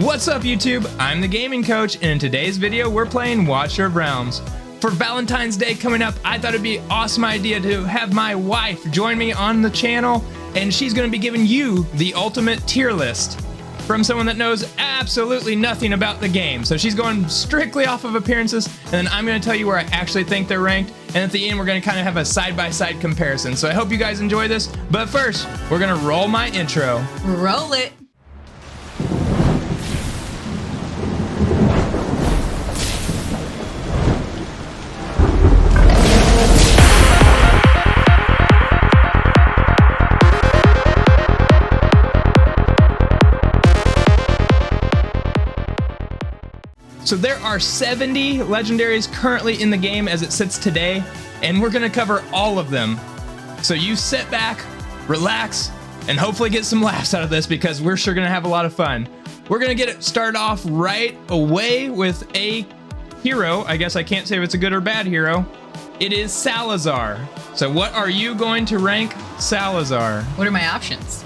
What's up, YouTube? I'm the Gaming Coach, and in today's video, we're playing Watcher of Realms. For Valentine's Day coming up, I thought it'd be an awesome idea to have my wife join me on the channel, and she's going to be giving you the ultimate tier list from someone that knows absolutely nothing about the game. So she's going strictly off of appearances, and then I'm going to tell you where I actually think they're ranked, and at the end, we're going to kind of have a side-by-side comparison. So I hope you guys enjoy this, but first, we're going to roll my intro. Roll it. So there are 70 legendaries currently in the game as it sits today, and we're gonna cover all of them. So you sit back, relax, and hopefully get some laughs out of this because we're sure gonna have a lot of fun. We're gonna get it started off right away with a hero. I guess I can't say if it's a good or bad hero. It is Salazar. So what are you going to rank Salazar? What are my options?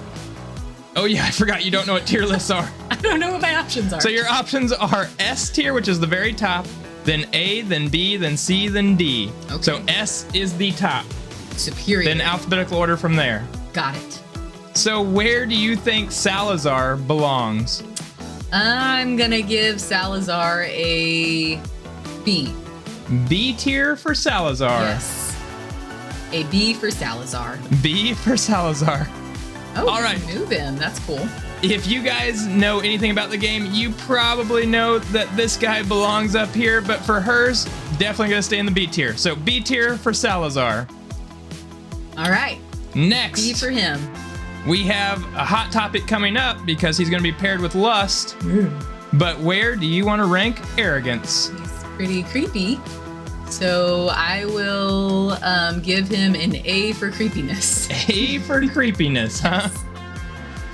Oh yeah, I forgot you don't know what tier lists are. I don't know what my options are. So your options are S tier, which is the very top, then A, then B, then C, then D. Okay. So S is the top. Superior. Then alphabetical order from there. Got it. So where do you think Salazar belongs? I'm gonna give Salazar a B. B tier for Salazar. Yes. A B for Salazar. B for Salazar. Oh, all right. Move him. That's cool. If you guys know anything about the game, you probably know that this guy belongs up here, but for hers, definitely gonna stay in the B tier. So B tier for Salazar. All right. Next. B for him. We have a hot topic coming up because he's going to be paired with Lust. But where do you want to rank Arrogance? He's pretty creepy. So I will give him an A for creepiness. A for creepiness, huh?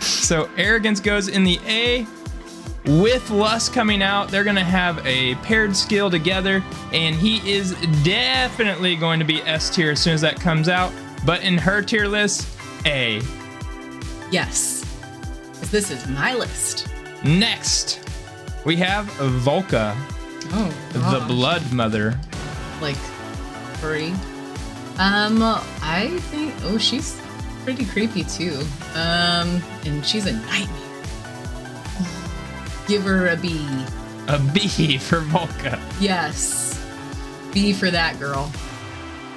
So Arrogance goes in the A. With Lust coming out, they're going to have a paired skill together, and he is definitely going to be S tier as soon as that comes out. But in her tier list, A. Yes. 'Cause this is my list. Next, we have Volca, Oh, the gosh. Blood Mother. Like furry. I think she's pretty creepy too. And she's a nightmare. Give her a B. A B for Volca. Yes. B for that girl.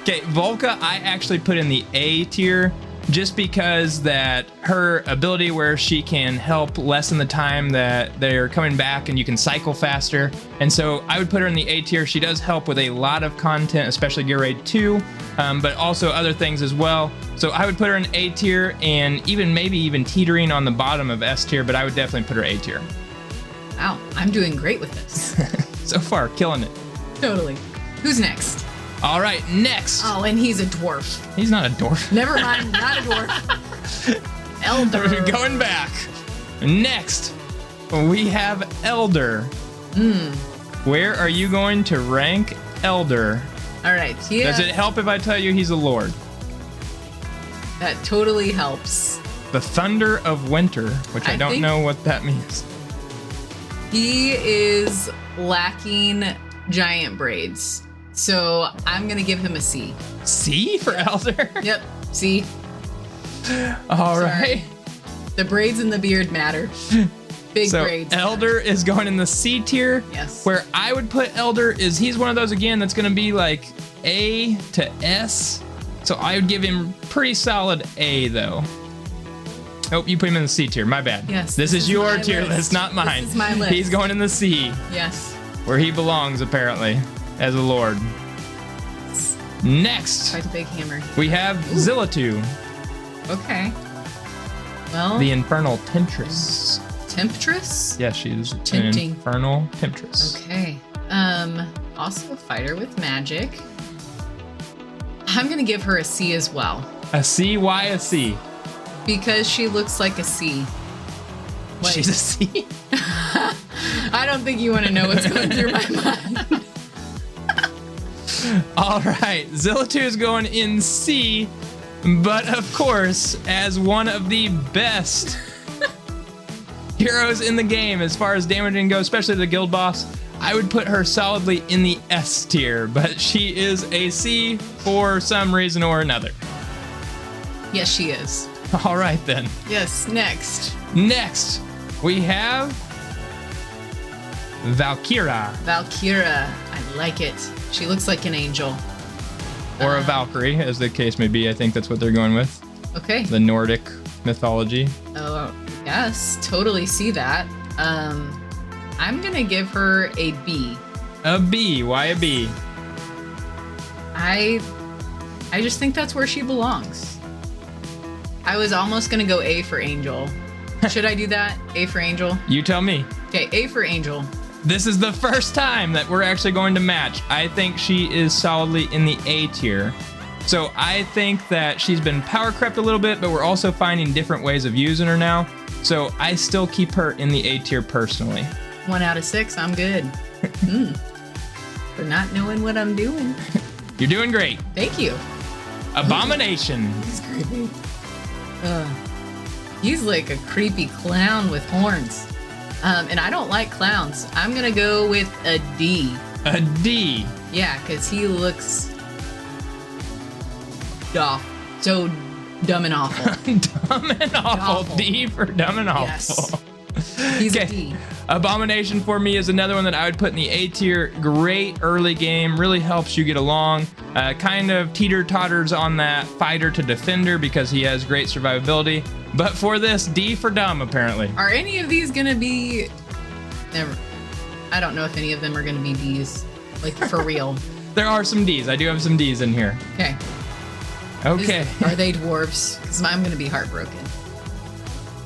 Okay, Volca I actually put in the A tier just because that her ability where she can help lessen the time that they're coming back and you can cycle faster. And so I would put her in the A tier. She does help with a lot of content, especially Gear Raid 2, but also other things as well. So I would put her in A tier and maybe even teetering on the bottom of S tier, but I would definitely put her A tier. Wow, I'm doing great with this. So far, killing it. Totally. Who's next? All right, next. Oh, and he's a dwarf. He's not a dwarf. Never mind, not a dwarf. Elder. We're going back. Next, we have Elder. Where are you going to rank Elder? All right. Yeah. Does it help if I tell you he's a lord? That totally helps. The Thunder of Winter, which I don't know what that means. He is lacking giant braids. So I'm going to give him a C. C for Elder? Yep, C. All right. The braids and the beard matter. Big braids. Elder is going in the C tier. Yes. Where I would put Elder is he's one of those, again, that's going to be like A to S. So I would give him pretty solid A, though. Oh, you put him in the C tier. My bad. Yes. This is your tier list. list, not mine. This is my list. He's going in the C. Yes. Where he belongs, apparently, as a lord. Next, Quite a big hammer. we have Zillatu, Okay. Well, the Infernal Temptress. Temptress? Yeah, she's an Tempting. Infernal Temptress. Okay. Also a fighter with magic. I'm gonna give her a C as well. A C? Why a C? Because she looks like a C. Like, She's a C? I don't think you want to know what's going through my mind. All right, Zillatu is going in C, but of course, as one of the best heroes in the game as far as damaging goes, especially the guild boss. I would put her solidly in the S tier, but she is a C for some reason or another. Yes, she is. All right, then. Yes, next. Next, we have Valkyra. Valkyra. I like it. She looks like an angel. Or a Valkyrie, as the case may be. I think that's what they're going with. Okay. The Nordic mythology. Oh, yes. Totally see that. I'm going to give her a B. A B. Why a B? I just think that's where she belongs. I was almost going to go A for Angel. Should I do that? A for Angel? You tell me. Okay, A for Angel. This is the first time that we're actually going to match. I think she is solidly in the A tier. So I think that she's been power crept a little bit, but we're also finding different ways of using her now. So I still keep her in the A tier personally. 1 out of 6, I'm good. For not knowing what I'm doing. You're doing great. Thank you. Abomination. He's creepy. He's like a creepy clown with horns. And I don't like clowns. I'm gonna go with a D. A D. Yeah, because he looks so dumb and awful. Dumb and awful. D for dumb and awful. Yes. He's a D. Abomination for me is another one that I would put in the A tier. Great early game, really helps you get along. Kind of teeter-totters on that fighter to defender because he has great survivability. But for this, D for dumb, apparently. Are any of these gonna be... Never. I don't know if any of them are gonna be Ds. Like, for real. There are some Ds. I do have some Ds in here. Okay. Okay. Are they dwarves? Because I'm gonna be heartbroken.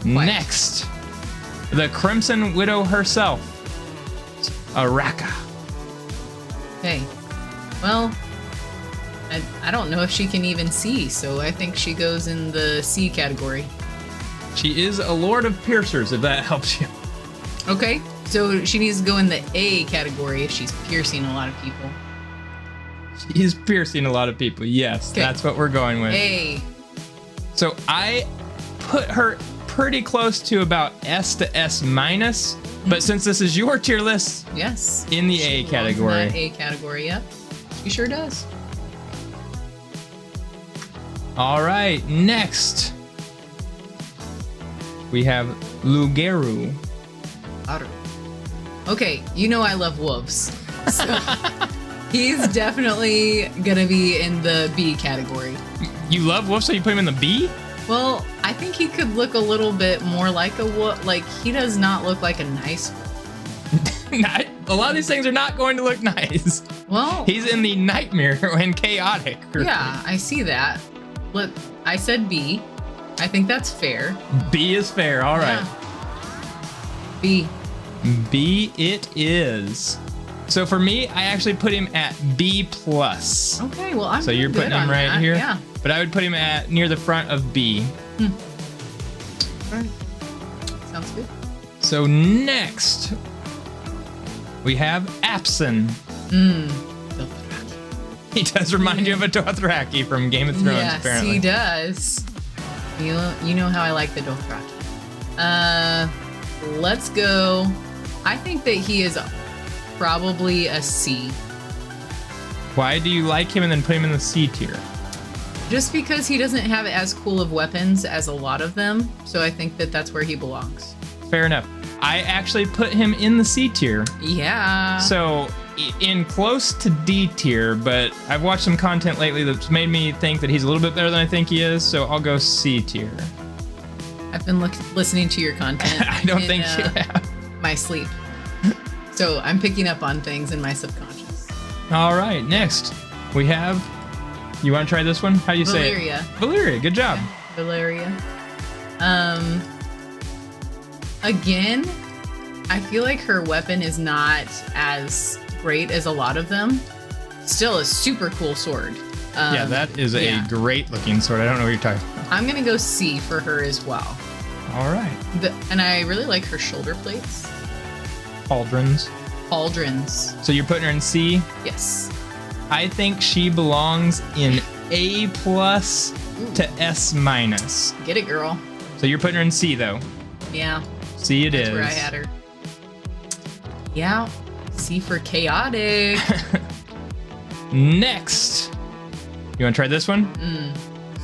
Next. The Crimson Widow herself. Araka. Okay. Well, I don't know if she can even see, so I think she goes in the C category. She is a Lord of Piercers, if that helps you. Okay, so she needs to go in the A category if she's piercing a lot of people. She is piercing a lot of people, yes. Okay. That's what we're going with. A. So I put her pretty close to about S to S minus, but since this is your tier list, yes, in the A category. In that A category, yep. She sure does. All right, next we have Lugeru. Okay, you know I love wolves. So he's definitely gonna be in the B category. You love wolves, so you put him in the B? Well, I think he could look a little bit more like a wolf. Like, he does not look like a nice wolf. A lot of these things are not going to look nice. Well, he's in the nightmare and chaotic. Yeah, I see that. Look, I said B. I think that's fair. B is fair. All right. Yeah. B. B it is. So for me, I actually put him at B plus. Okay, well, I'm so you're putting him right that. here. Yeah. But I would put him at near the front of B. All right. Sounds good. So next, we have Apson. He does remind you of a Dothraki from Game of Thrones, yes, apparently. He does. You know how I like the Dothraki. Let's go. I think that he is probably a C. Why do you like him and then put him in the C tier? Just because he doesn't have as cool of weapons as a lot of them, so I think that that's where he belongs. Fair enough. I actually put him in the C tier. Yeah. So in close to D tier, but I've watched some content lately that's made me think that he's a little bit better than I think he is, so I'll go C tier. I've been listening to your content. I don't think you have. My sleep. So I'm picking up on things in my subconscious. All right, next we have. You want to try this one? How do you say it? Valeria. Good job. Yeah, Valeria. Again, I feel like her weapon is not as great as a lot of them. Still a super cool sword. Yeah, that is a great looking sword. I don't know what you're talking about. I'm gonna go C for her as well. All right. And I really like her shoulder plates. Pauldrons. Pauldrons. So you're putting her in C? Yes. I think she belongs in A plus to S minus. Get it, girl. So you're putting her in C though. Yeah. C it is. That's where I had her. Yeah. C for chaotic. Next. You want to try this one?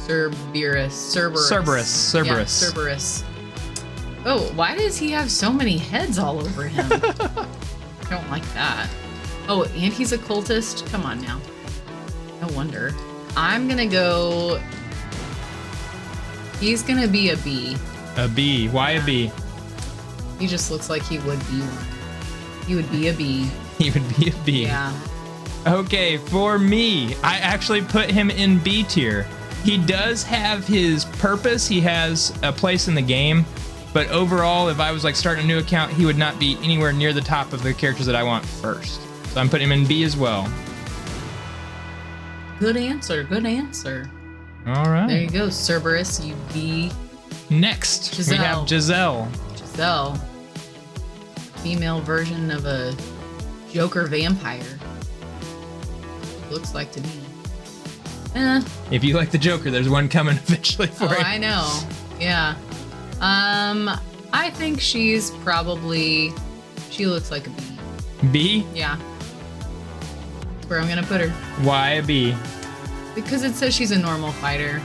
Cerberus. Cerberus. Yeah, Cerberus. Oh, why does he have so many heads all over him? I don't like that. Oh, and he's a cultist? Come on now. No wonder. I'm gonna go... He's gonna be a B. A B. Why a B? He just looks like he would be one. He would be a B. He would be a B. Yeah. Okay, for me, I actually put him in B tier. He does have his purpose. He has a place in the game. But overall, if I was like starting a new account, he would not be anywhere near the top of the characters that I want first. So I'm putting him in B as well. Good answer. Good answer. All right. There you go, Cerberus. You B. Next, Giselle. we have Giselle. Giselle. Female version of a Joker vampire. Looks like to me. If you like the Joker, there's one coming eventually for you. I know. Yeah. I think she's probably... She looks like a B. B? Yeah. That's where I'm gonna put her. Why a B? Because it says she's a normal fighter.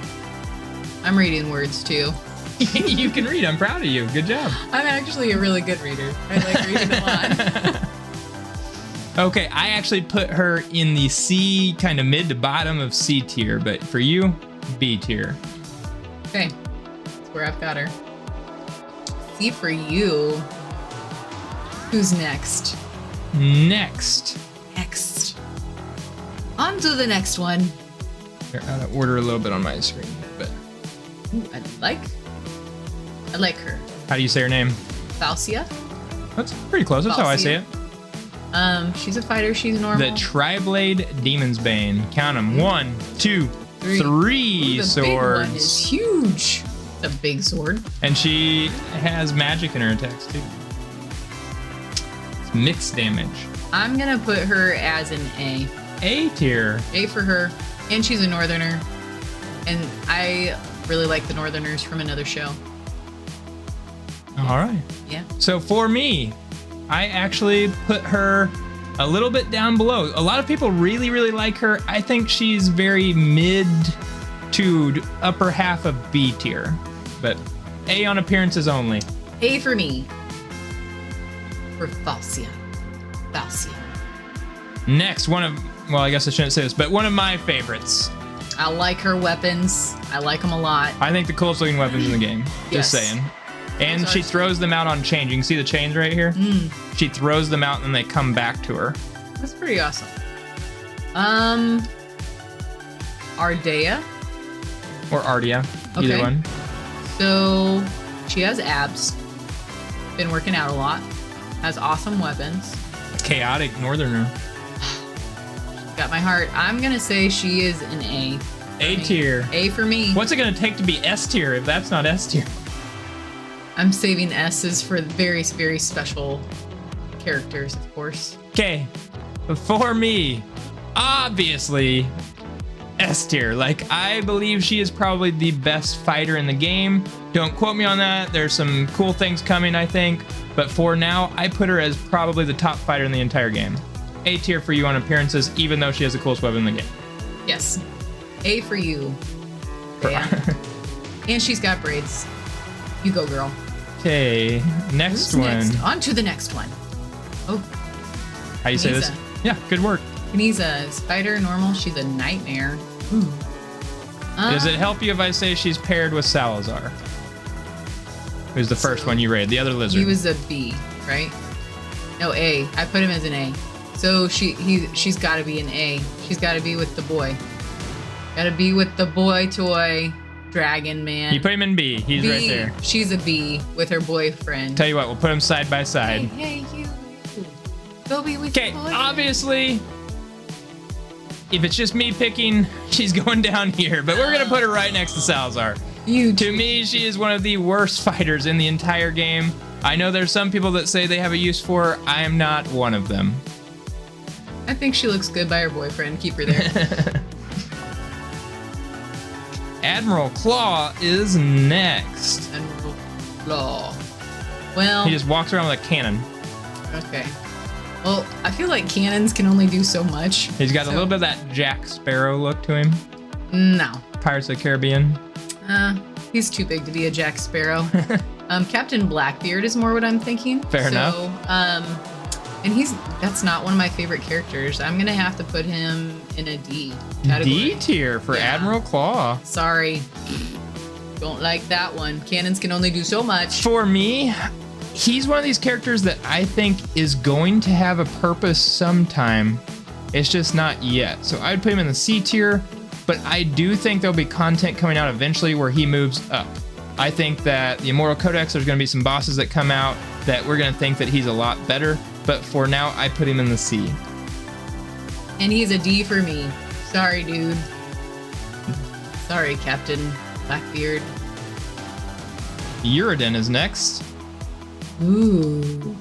I'm reading words too. You can read. I'm proud of you. Good job. I'm actually a really good reader. I like reading a lot. Okay, I actually put her in the C, kind of mid to bottom of C tier, but for you, B tier. Okay, that's where I've got her. C for you. Who's next? Next. Next. On to the next one. They're out of order a little bit on my screen, but Ooh, I like her. how do you say her name? Falcia. That's pretty close. That's how I say it. She's a fighter. She's normal. The Triblade Demon's Bane. Count them. 1, 2, 3 Ooh, the swords. big one is huge. The big sword. And she has magic in her attacks too. It's mixed damage. I'm gonna put her as an A. A tier. A for her. And she's a northerner. And I really like the northerners from another show. All right. Yeah. So for me, I actually put her a little bit down below. A lot of people really, really like her. I think she's very mid to upper half of B tier, but A on appearances only. A for me. For Falcia. Falcia. Next, well, I guess I shouldn't say this, but one of my favorites. I like her weapons. I like them a lot. I think the coolest looking weapons in the game. Yes. Just saying. And she throws them out on chains. You can see the chains right here? She throws them out and then they come back to her. That's pretty awesome. Ardea. Or Ardia. Either Okay. one. So she has abs. Been working out a lot. Has awesome weapons. Chaotic Northerner. Got my heart. I'm gonna say she is an A. A tier. A for me. What's it going to take to be S tier if that's not S tier? I'm saving S's for very, very special characters, of course. Okay, for me, obviously, S tier. Like, I believe she is probably the best fighter in the game. Don't quote me on that. There's some cool things coming, I think. But for now, I put her as probably the top fighter in the entire game. A tier for you on appearances, even though she has the coolest weapon in the game. Yes. A for you. For- Yeah. And she's got braids. You go, girl. Okay, next Who's one. Next? On to the next one. Oh, How you say this? Kaniza. Yeah, good work. Kaniza is fighter, normal. She's a nightmare. Ooh. Does it help you if I say she's paired with Salazar? Who's the first one you rated? The other lizard. He was a B, right? No, A. I put him as an A. So she's got to be an A. She's got to be with the boy. Got to be with the boy toy dragon man. You put him in B. He's B, right there. She's a B with her boyfriend. Tell you what, we'll put them side by side. Hey, you. Go be with Okay, your boy. obviously, if it's just me picking, she's going down here, but we're gonna put her right next to Salazar. To me, she is one of the worst fighters in the entire game. I know there's some people that say they have a use for her. I am not one of them. I think she looks good by her boyfriend. Keep her there. Admiral Claw is next. And Law. Well, He just walks around with a cannon. okay. Well, I feel like cannons can only do so much. He's got a little bit of that Jack Sparrow look to him. No. Pirates of the Caribbean. He's too big to be a Jack Sparrow. Captain Blackbeard is more what I'm thinking. Fair enough. And that's not one of my favorite characters. I'm gonna have to put him in a D category. D tier for Yeah. Admiral Claw. Sorry. Don't like that one. Cannons can only do so much. For me, he's one of these characters that I think is going to have a purpose sometime. It's just not yet. So I'd put him in the C tier, but I do think there'll be content coming out eventually where he moves up. I think that the Immortal Codex, there's going to be some bosses that come out that we're going to think that he's a lot better. But for now, I put him in the C. And he's a D for me. Sorry, dude. Sorry, Captain Blackbeard. Uridin is next. Ooh.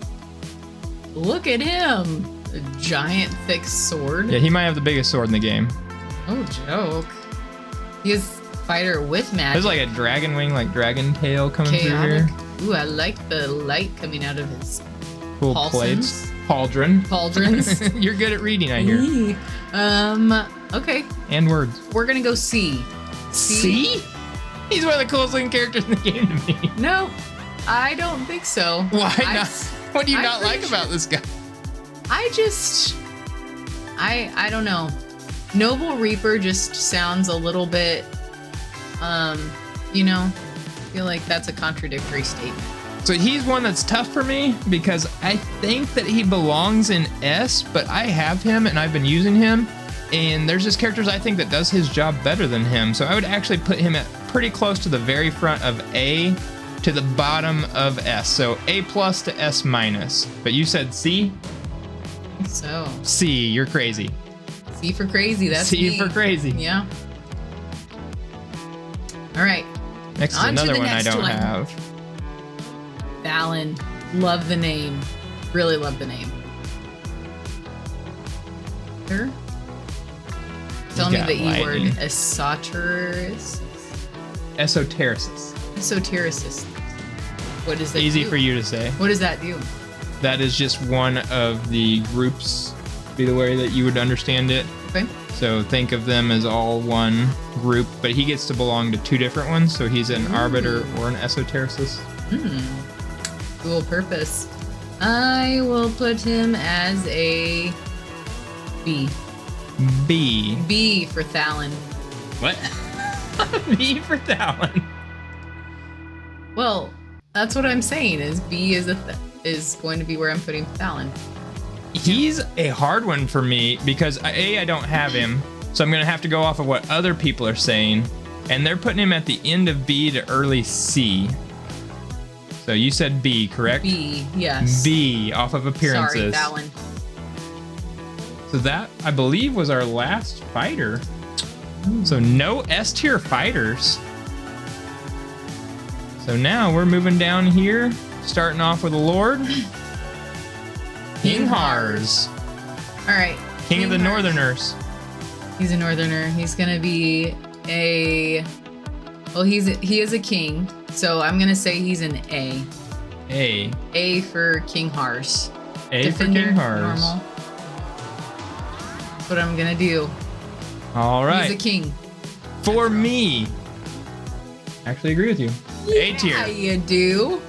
Look at him. A giant, thick sword. Yeah, he might have the biggest sword in the game. Oh, joke. He is fighter with magic. There's like a dragon wing, like dragon tail coming through Chaotic. here. Ooh, I like the light coming out of his Cool Paulsons. plates. Pauldron. pauldrons. You're good at reading, I hear. Eee. Okay. And words. We're gonna go C. C? He's one of the coolest looking characters in the game to me. No, I don't think so. Why not? What do you I'm not like pretty about sure- this guy? I don't know. Noble Reaper just sounds a little bit, I feel like that's a contradictory statement. So he's one that's tough for me because I think that he belongs in S, but I have him and I've been using him. And there's just characters I think that does his job better than him. So I would actually put him at pretty close to the very front of A to the bottom of S. So A plus to S minus. But you said C? So C, you're crazy. C for crazy. That's C me. for crazy. Yeah. All right. Next is On to another the one I next don't one. have. Valen. Love the name. Really love the name. Sure. Tell me got the E word. lightning. Esotericist. Esotericist. Esotericist. What does that Easy do? for you to say. What does that do? That is just one of the groups, be the way that you would understand it. Okay. So think of them as all one group, but he gets to belong to two different ones. So he's an arbiter or an esotericist. Dual purpose. I will put him as a B. B. B for Thalon. What? B for Talon. Well, that's what I'm saying. Is B is going to be where I'm putting Thalon. He's a hard one for me because I don't have him. So I'm going to have to go off of what other people are saying. And they're putting him at the end of B to early C. So you said B, correct? B, yes. B, off of appearances. Sorry, Thalon. So that, I believe, was our last fighter. So no S tier fighters. So now we're moving down here, starting off with a Lord. King Hars. All right. King of the Hars. Northerners. He's a Northerner. He's gonna be he is a king. So I'm gonna say he's an A. A. A for King Hars. A Defender, for King Hars. Normal. That's what I'm gonna do. All right. He's a king. For me, actually agree with you. A tier. Yeah, you do.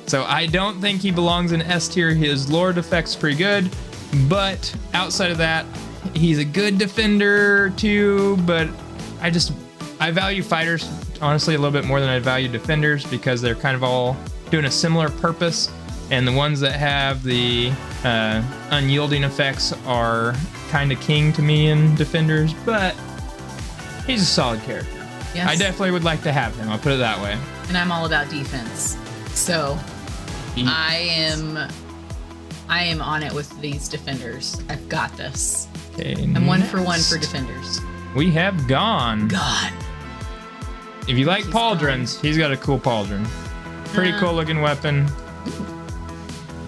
So I don't think he belongs in S tier. His Lord effect's pretty good, but outside of that, he's a good defender too. But I value fighters honestly a little bit more than I value defenders because they're kind of all doing a similar purpose. And the ones that have the unyielding effects are kind of king to me in defenders, but he's a solid character. Yes. I definitely would like to have him. I'll put it that way. And I'm all about defense. So I am on it with these defenders. I've got this. Okay, I'm 1 for 1 next, for defenders. We have Gone. God. If you like He's pauldrons, he's got a cool pauldron. Pretty cool looking weapon.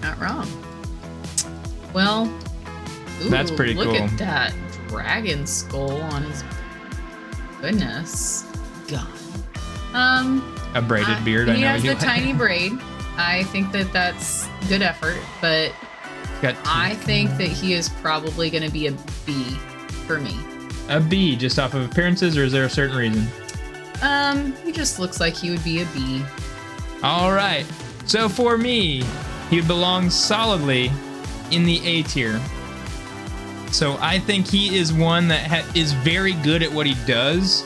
Not wrong. Well, ooh, That's pretty look cool. at that dragon skull on his. Goodness. God. A braided beard. I He know has you the like. tiny braid. I think that that's good effort, but I think that he is probably going to be a B for me. A B just off of appearances, or is there a certain reason? He just looks like he would be a B. All right. So for me, he would belong solidly in the A tier. So I think he is one that is very good at what he does,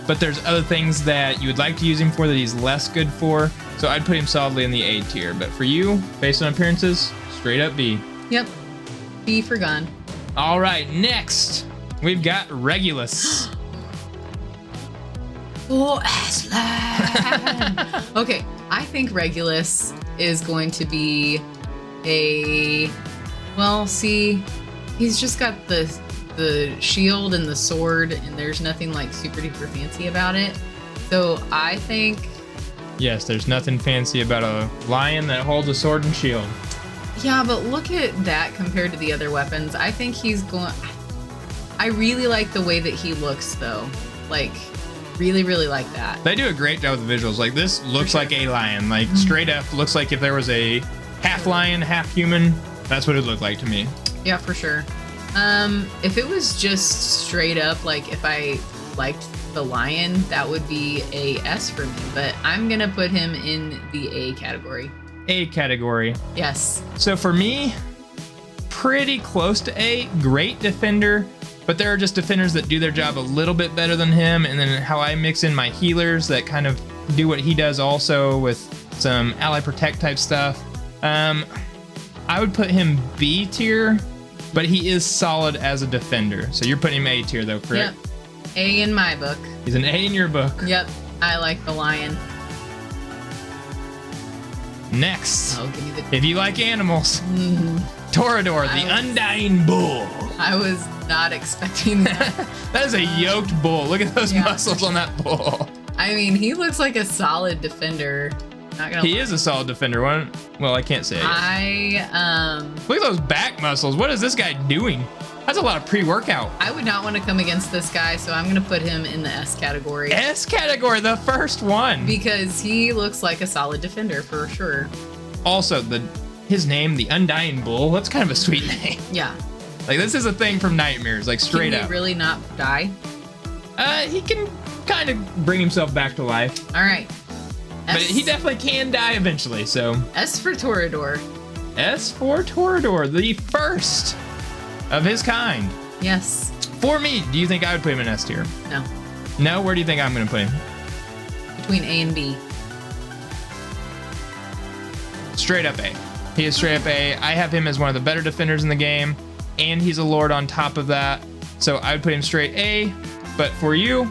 but there's other things that you would like to use him for that he's less good for. So I'd put him solidly in the A tier. But for you, based on appearances, straight up B. Yep. B for Gun. All right, next, we've got Regulus. Oh, Aslan. Okay, I think Regulus is going to be a... Well, see, he's just got the shield and the sword, and there's nothing like super duper fancy about it. So I think... Yes, there's nothing fancy about a lion that holds a sword and shield. Yeah, but look at that compared to the other weapons. I think he's going... I really like the way that he looks, though. Like, really, really like that. They do a great job with the visuals. Like, this looks like a lion. Like, straight up looks like if there was a half lion, half human, that's what it looked like to me. Yeah, for sure. If it was just straight up, like, if I liked the lion, that would be a S for me. But I'm going to put him in the A category. A category. Yes. So for me, pretty close to A. Great defender, but there are just defenders that do their job a little bit better than him, and then how I mix in my healers that kind of do what he does also with some ally protect type stuff. I would put him B tier, but he is solid as a defender. So you're putting him A tier though, correct? Yep. A in my book. He's an A in your book. Yep. I like the lion. Next, Oh, give me the... if you like animals, Toreador, the Undying Bull. I was not expecting that. That is a yoked bull. Look at those muscles on that bull. I mean, he looks like a solid defender. Not gonna He is a solid defender. Well, I can't say it. Look at those back muscles. What is this guy doing? That's a lot of pre-workout. I would not want to come against this guy, so I'm going to put him in the S category. S category, the first one. Because he looks like a solid defender for sure. Also, his name, the Undying Bull, that's kind of a sweet name. Yeah. Like, this is a thing from Nightmares, like straight up. Can he really not die? He can kind of bring himself back to life. All right. But he definitely can die eventually, so. S for Toreador. S for Toreador, the first of his kind. Yes. For me, do you think I would put him in S tier? No. No? Where do you think I'm going to put him? Between A and B. Straight up A. He is straight up A. I have him as one of the better defenders in the game, and he's a lord on top of that. So I would put him straight A. But for you,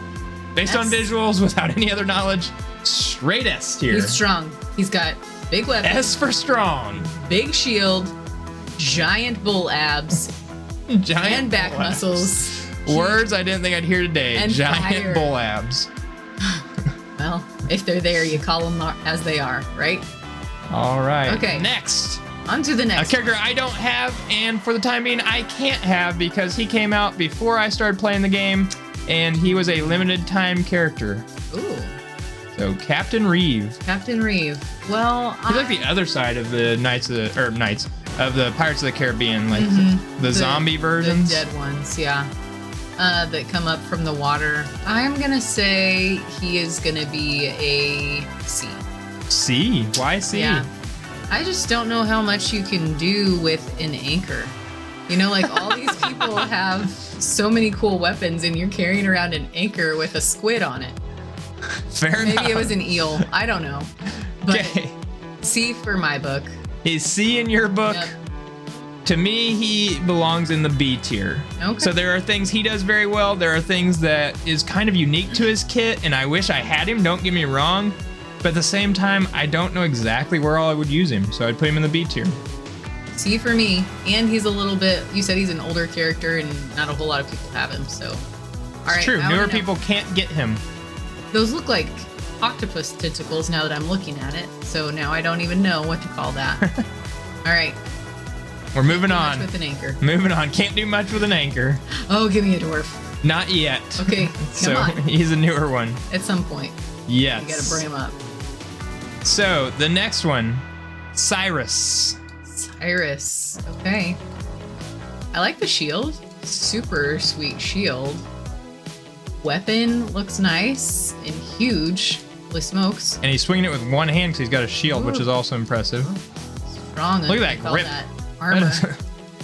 based on visuals, without any other knowledge, straight S tier. He's strong. He's got big weapons. S for strong. Big shield. Giant bull abs. Giant and back muscles. Words I didn't think I'd hear today. And giant fire. bull abs. Well, if they're there, you call them as they are, right? All right. Okay. Next. On to the next. A character I don't have, and for the time being, I can't have because he came out before I started playing the game, and he was a limited time character. Ooh. So Captain Reeve. Captain Reeve. Well, He's like the other side of the of the Pirates of the Caribbean, like the zombie versions. The dead ones, yeah. That come up from the water. I'm gonna say he is gonna be a C. C? Why C? Yeah. I just don't know how much you can do with an anchor. You know, like all these people have so many cool weapons, and you're carrying around an anchor with a squid on it. Fair enough. Maybe it was an eel. I don't know. But Okay. C for my book. Is C in your book? Yep. To me, he belongs in the B tier. Okay. So there are things he does very well. There are things that is kind of unique to his kit, and I wish I had him, don't get me wrong. But at the same time, I don't know exactly where all I would use him, so I'd put him in the B tier. C for me. And he's a little bit, you said he's an older character, and not a whole lot of people have him, so. All right. True, I newer wanna know. people can't get him. Those look like octopus tentacles now that I'm looking at it, so now I don't even know what to call that. All right. We're moving Too on. much with an anchor. Moving on. Can't do much with an anchor. Oh, give me a dwarf. Not yet. Okay, So come on. he's a newer one. At some point, Yes. you gotta bring him up. So the next one, Cyrus. Cyrus. Okay. I like the shield. Super sweet shield. Weapon looks nice and huge. Holy smokes. And he's swinging it with one hand because he's got a shield, which is also impressive. Strong. Look at that grip. That armor.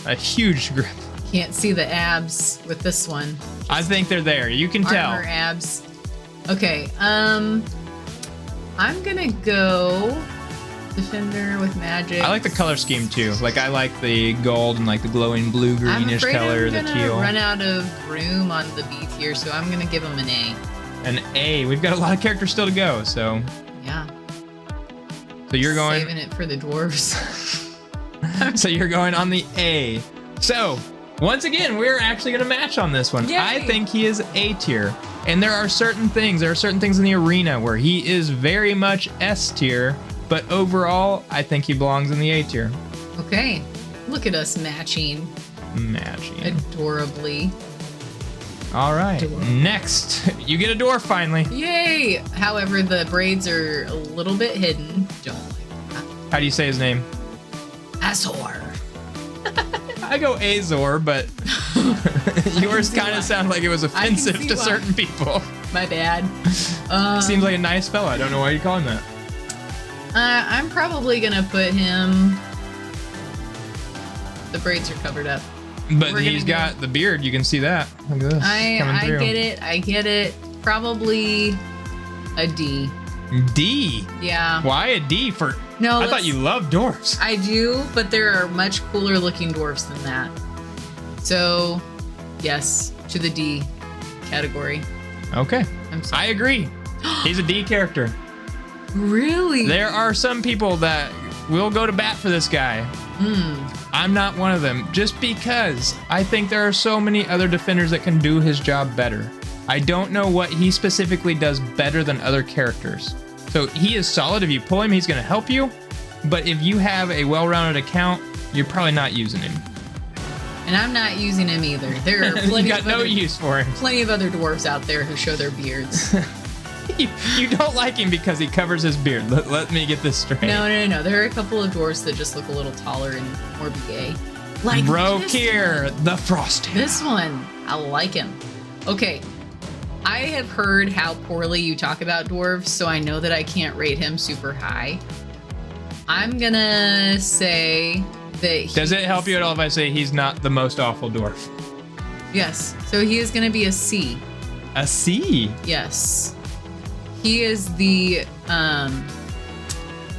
A huge grip. Can't see the abs with this one. I think they're there. You can tell. Armor abs. Okay. I'm gonna go defender with magic. I like the color scheme too. Like I like the gold and like the glowing blue greenish color, the teal. Run out of room on the B tier, so I'm gonna give him an A. An A. We've got a lot of characters still to go, so. Yeah. So you're going. Saving it for the dwarves. So you're going on the A. So once again, we're actually gonna match on this one. Yay. I think he is A tier, and there are certain things in the arena where he is very much S tier. But overall, I think he belongs in the A tier. Okay. Look at us matching. Adorably. All right. Adorable. Next, you get a dwarf finally. Yay! However, the braids are a little bit hidden. Don't like that. How do you say his name? Azor. I go Azor, but yours kind of sound like it was offensive to certain people. My bad. Seems like a nice fella. I don't know why you call him that. I'm probably gonna put him. The braids are covered up. But he's got the beard. You can see that. Look at this. I get it. Probably a D. D. Yeah. Why a D for? No. I thought you loved dwarves. I do, but there are much cooler looking dwarfs than that. So, yes, to the D category. Okay. I'm sorry. I agree. He's a D character. Really? There are some people that will go to bat for this guy. I'm not one of them, just because I think there are so many other defenders that can do his job better. I don't know what he specifically does better than other characters. So he is solid. If you pull him, he's going to help you. But if you have a well-rounded account, you're probably not using him. And I'm not using him either. There are plenty you got no use for him. Plenty of other dwarves out there who show their beards. You don't like him because he covers his beard. Let me get this straight. No. There are a couple of dwarves that just look a little taller and more gay. Like Brokir, the Frosty. This one, I like him. Okay, I have heard how poorly you talk about dwarves, so I know that I can't rate him super high. I'm gonna say that. Does it help you at all if I say he's not the most awful dwarf? Yes. So he is gonna be a C. A C? Yes. He is the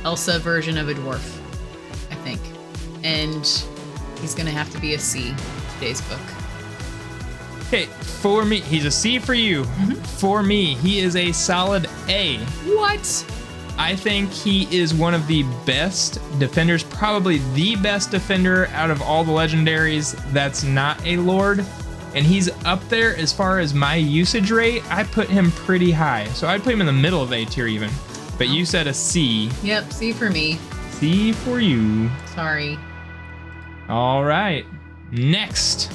Elsa version of a dwarf, I think. And he's gonna have to be a C in today's book. Okay, for me, he's a C for you. For me, he is a solid A. What? I think he is one of the best defenders, probably the best defender out of all the legendaries that's not a lord. And he's up there as far as my usage rate. I put him pretty high. So I'd put him in the middle of A tier even. But you said a C. Yep, C for me. C for you. Sorry. All right. Next.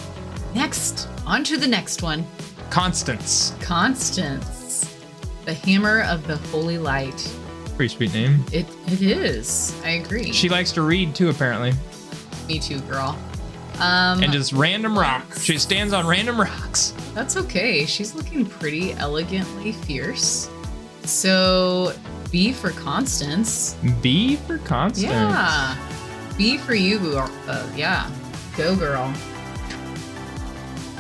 On to the next one. Constance. Constance. The Hammer of the Holy Light. Pretty sweet name. It is. I agree. She likes to read too, apparently. Me too, girl. And just random rocks. She stands on random rocks. That's okay. She's looking pretty elegantly fierce. So B for Constance. B for Constance. Yeah. B for you, girl. Yeah. Go, girl.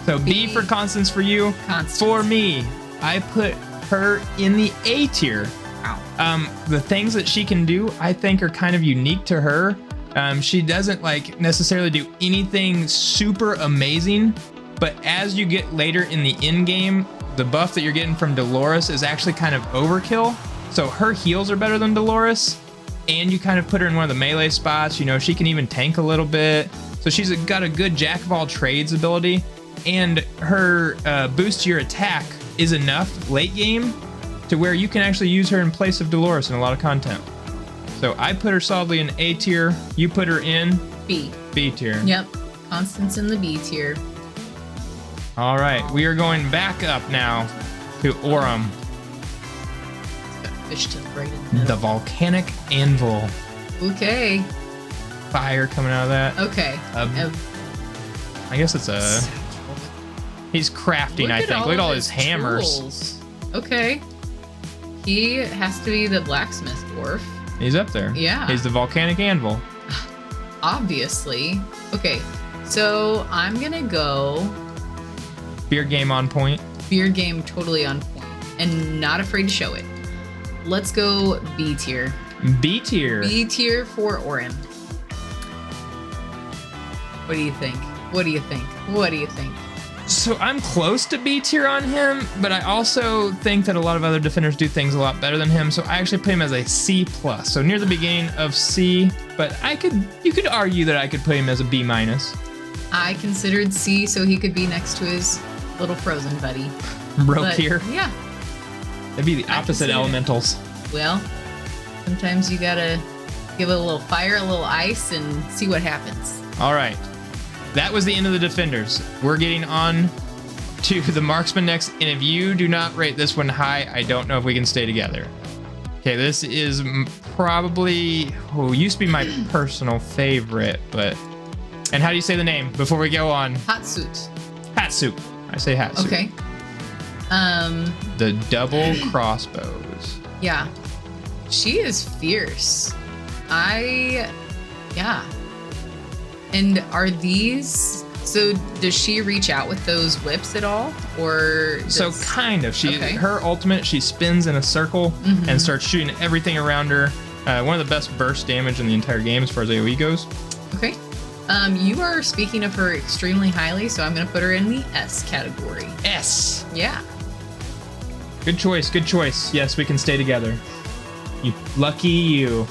So B for Constance for you. Constance. For me, I put her in the A tier. Wow. The things that she can do, I think, are kind of unique to her. She doesn't like necessarily do anything super amazing, but as you get later in the end game, the buff that you're getting from Dolores is actually kind of overkill. So her heals are better than Dolores, and you kind of put her in one of the melee spots. You know, she can even tank a little bit. So she's got a good jack of all trades ability, and her boost to your attack is enough late game to where you can actually use her in place of Dolores in a lot of content. So I put her solidly in A tier. You put her in B. B tier. Yep. Constance in the B tier. All right, we are going back up now to Aurum. Fishtail right in the middle. The volcanic anvil. Okay. Fire coming out of that. Okay. I guess it's a... He's crafting, I think. Look at all his hammers. Tools. Okay. He has to be the blacksmith dwarf. He's up there. Yeah. He's the volcanic anvil. Obviously. Okay. So I'm gonna go... Beard game on point. Beard game totally on point. And not afraid to show it. Let's go B tier. B tier. B tier for Orin. What do you think? What do you think? What do you think? So I'm close to B tier on him, but I also think that a lot of other defenders do things a lot better than him. So I actually put him as a C plus. So near the beginning of C, but you could argue that I could put him as a B minus. I considered C, so he could be next to his little frozen buddy. Brokir. Yeah. That'd be the opposite elementals. Well, sometimes you gotta give it a little fire, a little ice, and see what happens. All right. That was the end of the defenders. We're getting on to the marksman next, and if you do not rate this one high, I don't know if we can stay together. Okay, this is probably used to be my personal favorite, but... And how do you say the name before we go on? Hatsuit. Hatsuit. I say Hatsuit. Okay. The double crossbows. Yeah. She is fierce. Yeah. And are these... So does she reach out with those whips at all? Or So kind of. Her ultimate, she spins in a circle and starts shooting everything around her. One of the best burst damage in the entire game as far as AoE goes. Okay. You are speaking of her extremely highly, so I'm going to put her in the S category. S. Yeah. Good choice. Good choice. Yes, we can stay together. You lucky you.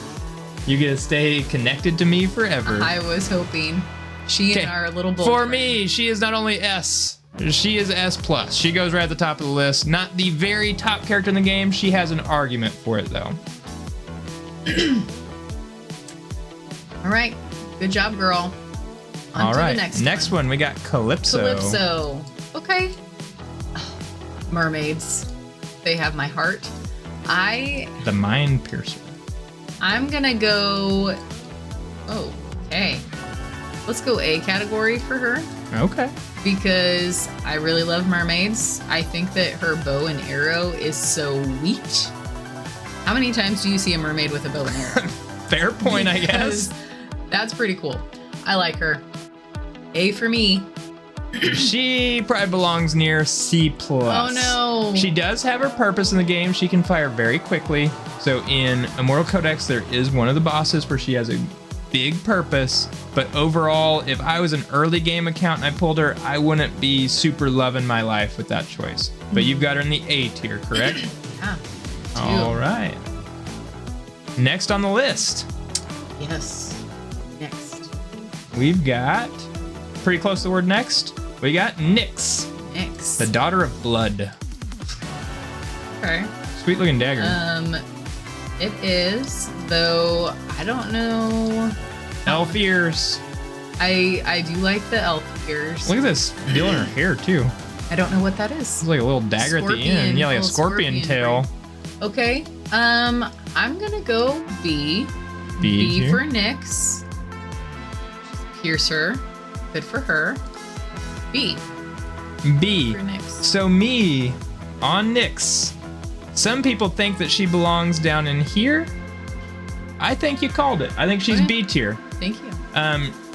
You get to stay connected to me forever. I was hoping. She and our little bull. For me, she is not only S. She is S plus. She goes right at the top of the list. Not the very top character in the game. She has an argument for it though. All right. Good job, girl. On to the next one. We got Calypso. Calypso. Okay. Oh, mermaids. They have my heart. The Mind Piercer. I'm gonna go... Oh, okay. Let's go A category for her. Okay. Because I really love mermaids. I think that her bow and arrow is so sweet. How many times do you see a mermaid with a bow and arrow? Fair point, I guess. That's pretty cool. I like her. A for me. She probably belongs near C plus. Oh no. She does have her purpose in the game. She can fire very quickly. So in Immortal Codex, there is one of the bosses where she has a big purpose. But overall, if I was an early game account and I pulled her, I wouldn't be super loving my life with that choice. But you've got her in the A tier, correct? Yeah. All right. Next on the list. Yes. Next. We've got, pretty close to the word next, we got Nyx. Nyx. The Daughter of Blood. Okay. Sweet looking dagger. It is, though I don't know. Elf ears. I do like the elf ears. Look at this deal in her hair too. I don't know what that is. It's like a little dagger at the end. Yeah, like a scorpion tail. Okay. I'm gonna go B. B for Nyx. Piercer. Good for her. B. B. For Nyx. So me on Nyx. Some people think that she belongs down in here. I think you called it. I think she's B tier. Thank you.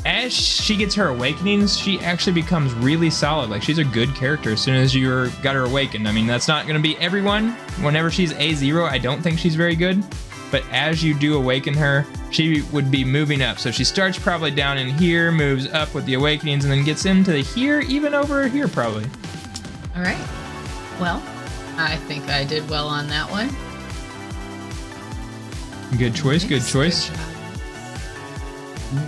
As she gets her awakenings, she actually becomes really solid. Like, she's a good character as soon as you got her awakened. I mean, that's not going to be everyone. Whenever she's A0, I don't think she's very good. But as you do awaken her, she would be moving up. So she starts probably down in here, moves up with the awakenings, and then gets into here, even over here probably. All right. Well, I think I did well on that one. Good choice, good choice.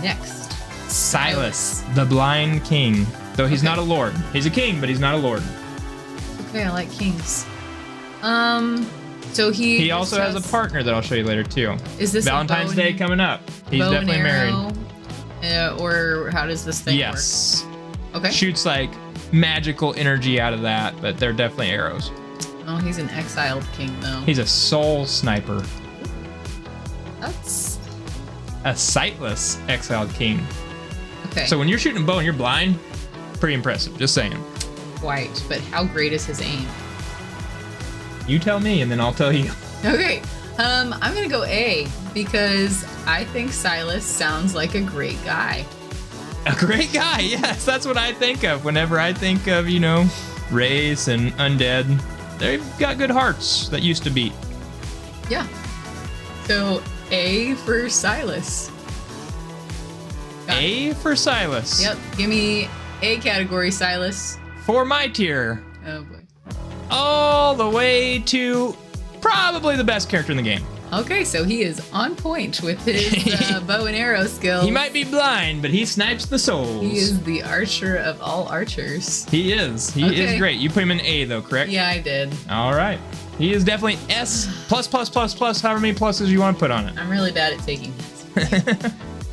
Next. Silas, the Blind King. Though he's not a lord. He's a king, but he's not a lord. Okay, I like kings. So he also has a partner that I'll show you later too. Is this Valentine's Day coming up? He's definitely married. Or how does this thing work? Yes. Okay. Shoots like magical energy out of that, but they're definitely arrows. Oh, he's an exiled king, though. He's a soul sniper. That's... A sightless exiled king. Okay. So when you're shooting a bow and you're blind, pretty impressive. Just saying. Quite, but how great is his aim? You tell me, and then I'll tell you. Okay. I'm gonna go A because I think Silas sounds like a great guy. A great guy, yes, that's what I think of whenever I think of, you know, race and undead. They've got good hearts that used to beat. Yeah. So A for Silas. A for Silas. Yep. Give me A category, Silas. For my tier, Oh boy. all the way to probably the best character in the game. Okay, so he is on point with his bow and arrow skills. He might be blind, but he snipes the souls. He is the archer of all archers. He is. He Okay. is great. You put him in A though, correct? Yeah, I did. All right. He is definitely S plus plus plus plus, however many pluses you want to put on it. I'm really bad at taking hints. All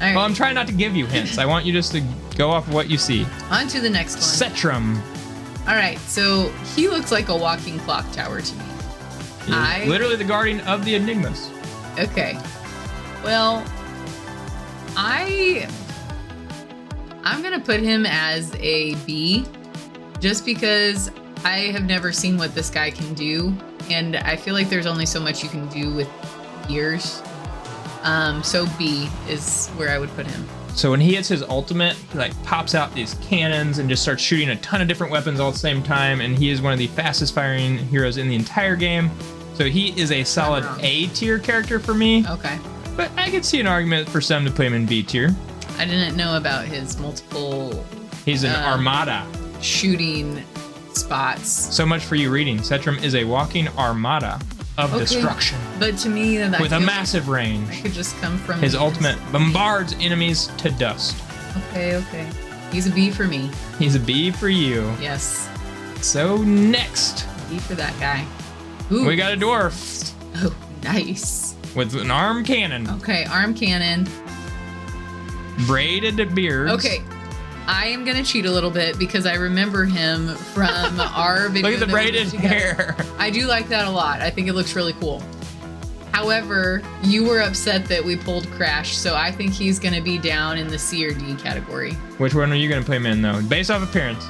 right. Well, I'm trying not to give you hints. I want you just to go off of what you see. On to the next one. Cetrum. All right, so he looks like a walking clock tower to me. He is literally the guardian of the enigmas. Okay. Well, I'm gonna put him as a B, just because I have never seen what this guy can do, and I feel like there's only so much you can do with gears. So B is where I would put him. So when he hits his ultimate, he like pops out these cannons and just starts shooting a ton of different weapons all at the same time, and he is one of the fastest firing heroes in the entire game. So he is a solid A tier character for me. Okay. But I could see an argument for some to put him in B tier. I didn't know about his multiple He's an armada. shooting spots. So much for you reading. Cetrum is a walking armada of destruction. But to me, that With a massive range. could just come from His ultimate bombards enemies to dust. Okay. He's a B for me. He's a B for you. Yes. So next, B for that guy. Ooh. we got a dwarf Oh, nice. with an arm cannon, Okay, arm cannon. braided beards. Okay, I am gonna cheat a little bit because I remember him from our video. Look at the that we braided did together. hair. I do like that a lot. I think it looks really cool. However, you were upset that we pulled Crash, so I think he's gonna be down in the C or D category. Which one are you gonna put him in though? Based off appearance.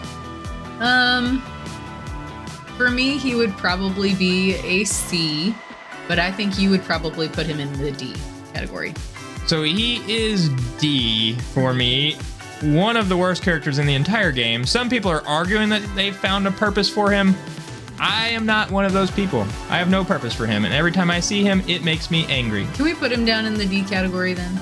For me, he would probably be a C, but I think you would probably put him in the D category. So he is D for me. One of the worst characters in the entire game. Some people are arguing that they found a purpose for him. I am not one of those people. I have no purpose for him, and every time I see him, it makes me angry. Can we put him down in the D category then?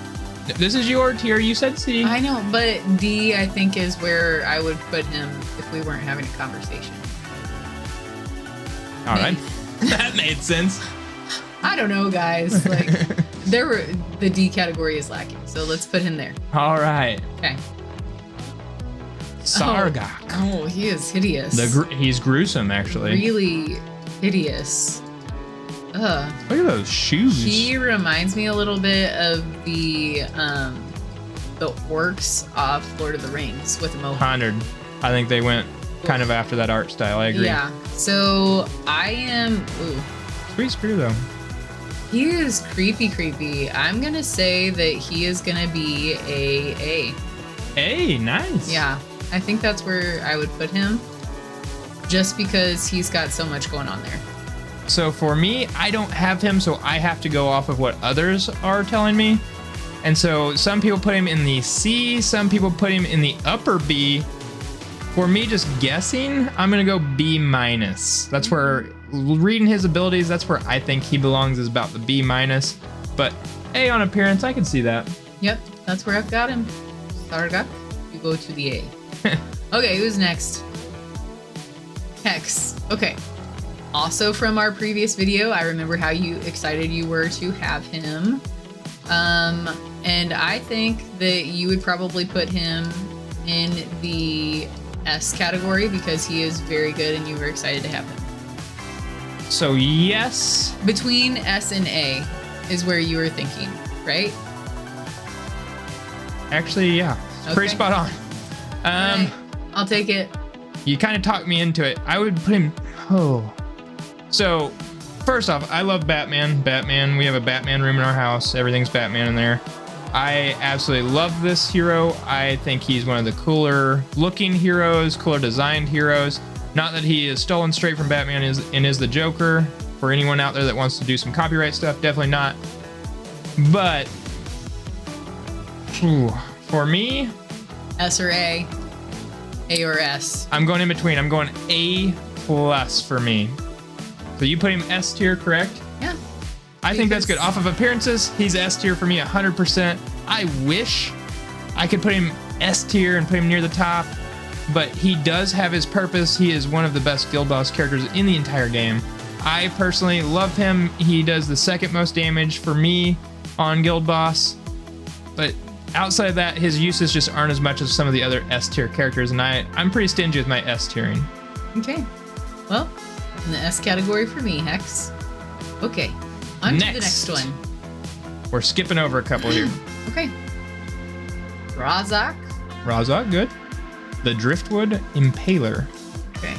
This is your tier. You said C. I know, but D, I think, is where I would put him if we weren't having a conversation. All right. That made sense. I don't know, guys. Like, the D category is lacking, so let's put him there. All right. Okay. Sargak. Oh, he is hideous. He's gruesome, actually. Really hideous. Ugh. Look at those shoes. He reminds me a little bit of the orcs off Lord of the Rings with a mohawk. 100. I think they went kind of after that art style. I agree. Yeah. So I am. Ooh. Sweet spear though. He is creepy. I'm gonna say that he is gonna be a. Hey, nice. Yeah, I think that's where I would put him, just because he's got so much going on there. So for me, I don't have him, so I have to go off of what others are telling me. And so some people put him in the C, some people put him in the upper B. For me, just guessing, I'm gonna go B minus. That's where, reading his abilities, that's where I think he belongs, is about the B minus. But A on appearance, I can see that. Yep, that's where I've got him. Sargak, you go to the A. Okay, who's next? Hex. Okay. Also from our previous video, I remember how excited you were to have him. And I think that you would probably put him in the S category because he is very good and you were excited to have him. So yes. Between S and A is where you were thinking, right? Actually, yeah. It's pretty spot on. Right. I'll take it. You kind of talked me into it. I would put him, So, first off, I love Batman. We have a Batman room in our house. Everything's Batman in there. I absolutely love this hero. I think he's one of the cooler looking heroes, cooler designed heroes. Not that he is stolen straight from Batman and is the Joker. For anyone out there that wants to do some copyright stuff, definitely not. But for me, S or A, A or S. I'm going in between. I'm going A+ for me. So you put him S tier, correct? Yeah. I think that's good. Off of appearances, he's S tier for me 100%. I wish I could put him S tier and put him near the top, but he does have his purpose. He is one of the best Guild Boss characters in the entire game. I personally love him. He does the second most damage for me on Guild Boss, but outside of that, his uses just aren't as much as some of the other S tier characters, and I'm pretty stingy with my S tiering. Okay. Well, in the S category for me, Hex. Okay. On to the next one. We're skipping over a couple here. Okay. Razak. Razak, good. The Driftwood Impaler. Okay.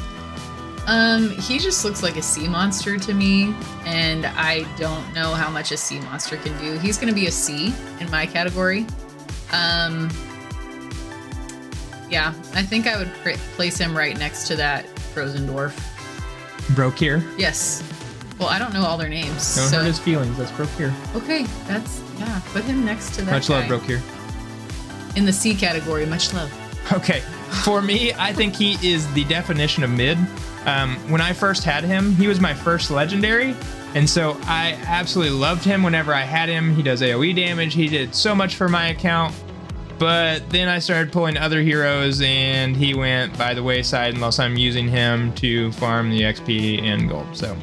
He just looks like a sea monster to me, and I don't know how much a sea monster can do. He's going to be a C in my category. Yeah, I think I would place him right next to that frozen dwarf. Brokir. Yes. Well, I don't know all their names. Don't hurt his feelings. That's Brokir. Okay, yeah. Put him next to that. Much love, Brokir. In the C category, much love. Okay, for me, I think he is the definition of mid. When I first had him, he was my first legendary, and so I absolutely loved him whenever I had him. He does AoE damage. He did so much for my account, but then I started pulling other heroes, and he went by the wayside unless I'm using him to farm the XP and gold. So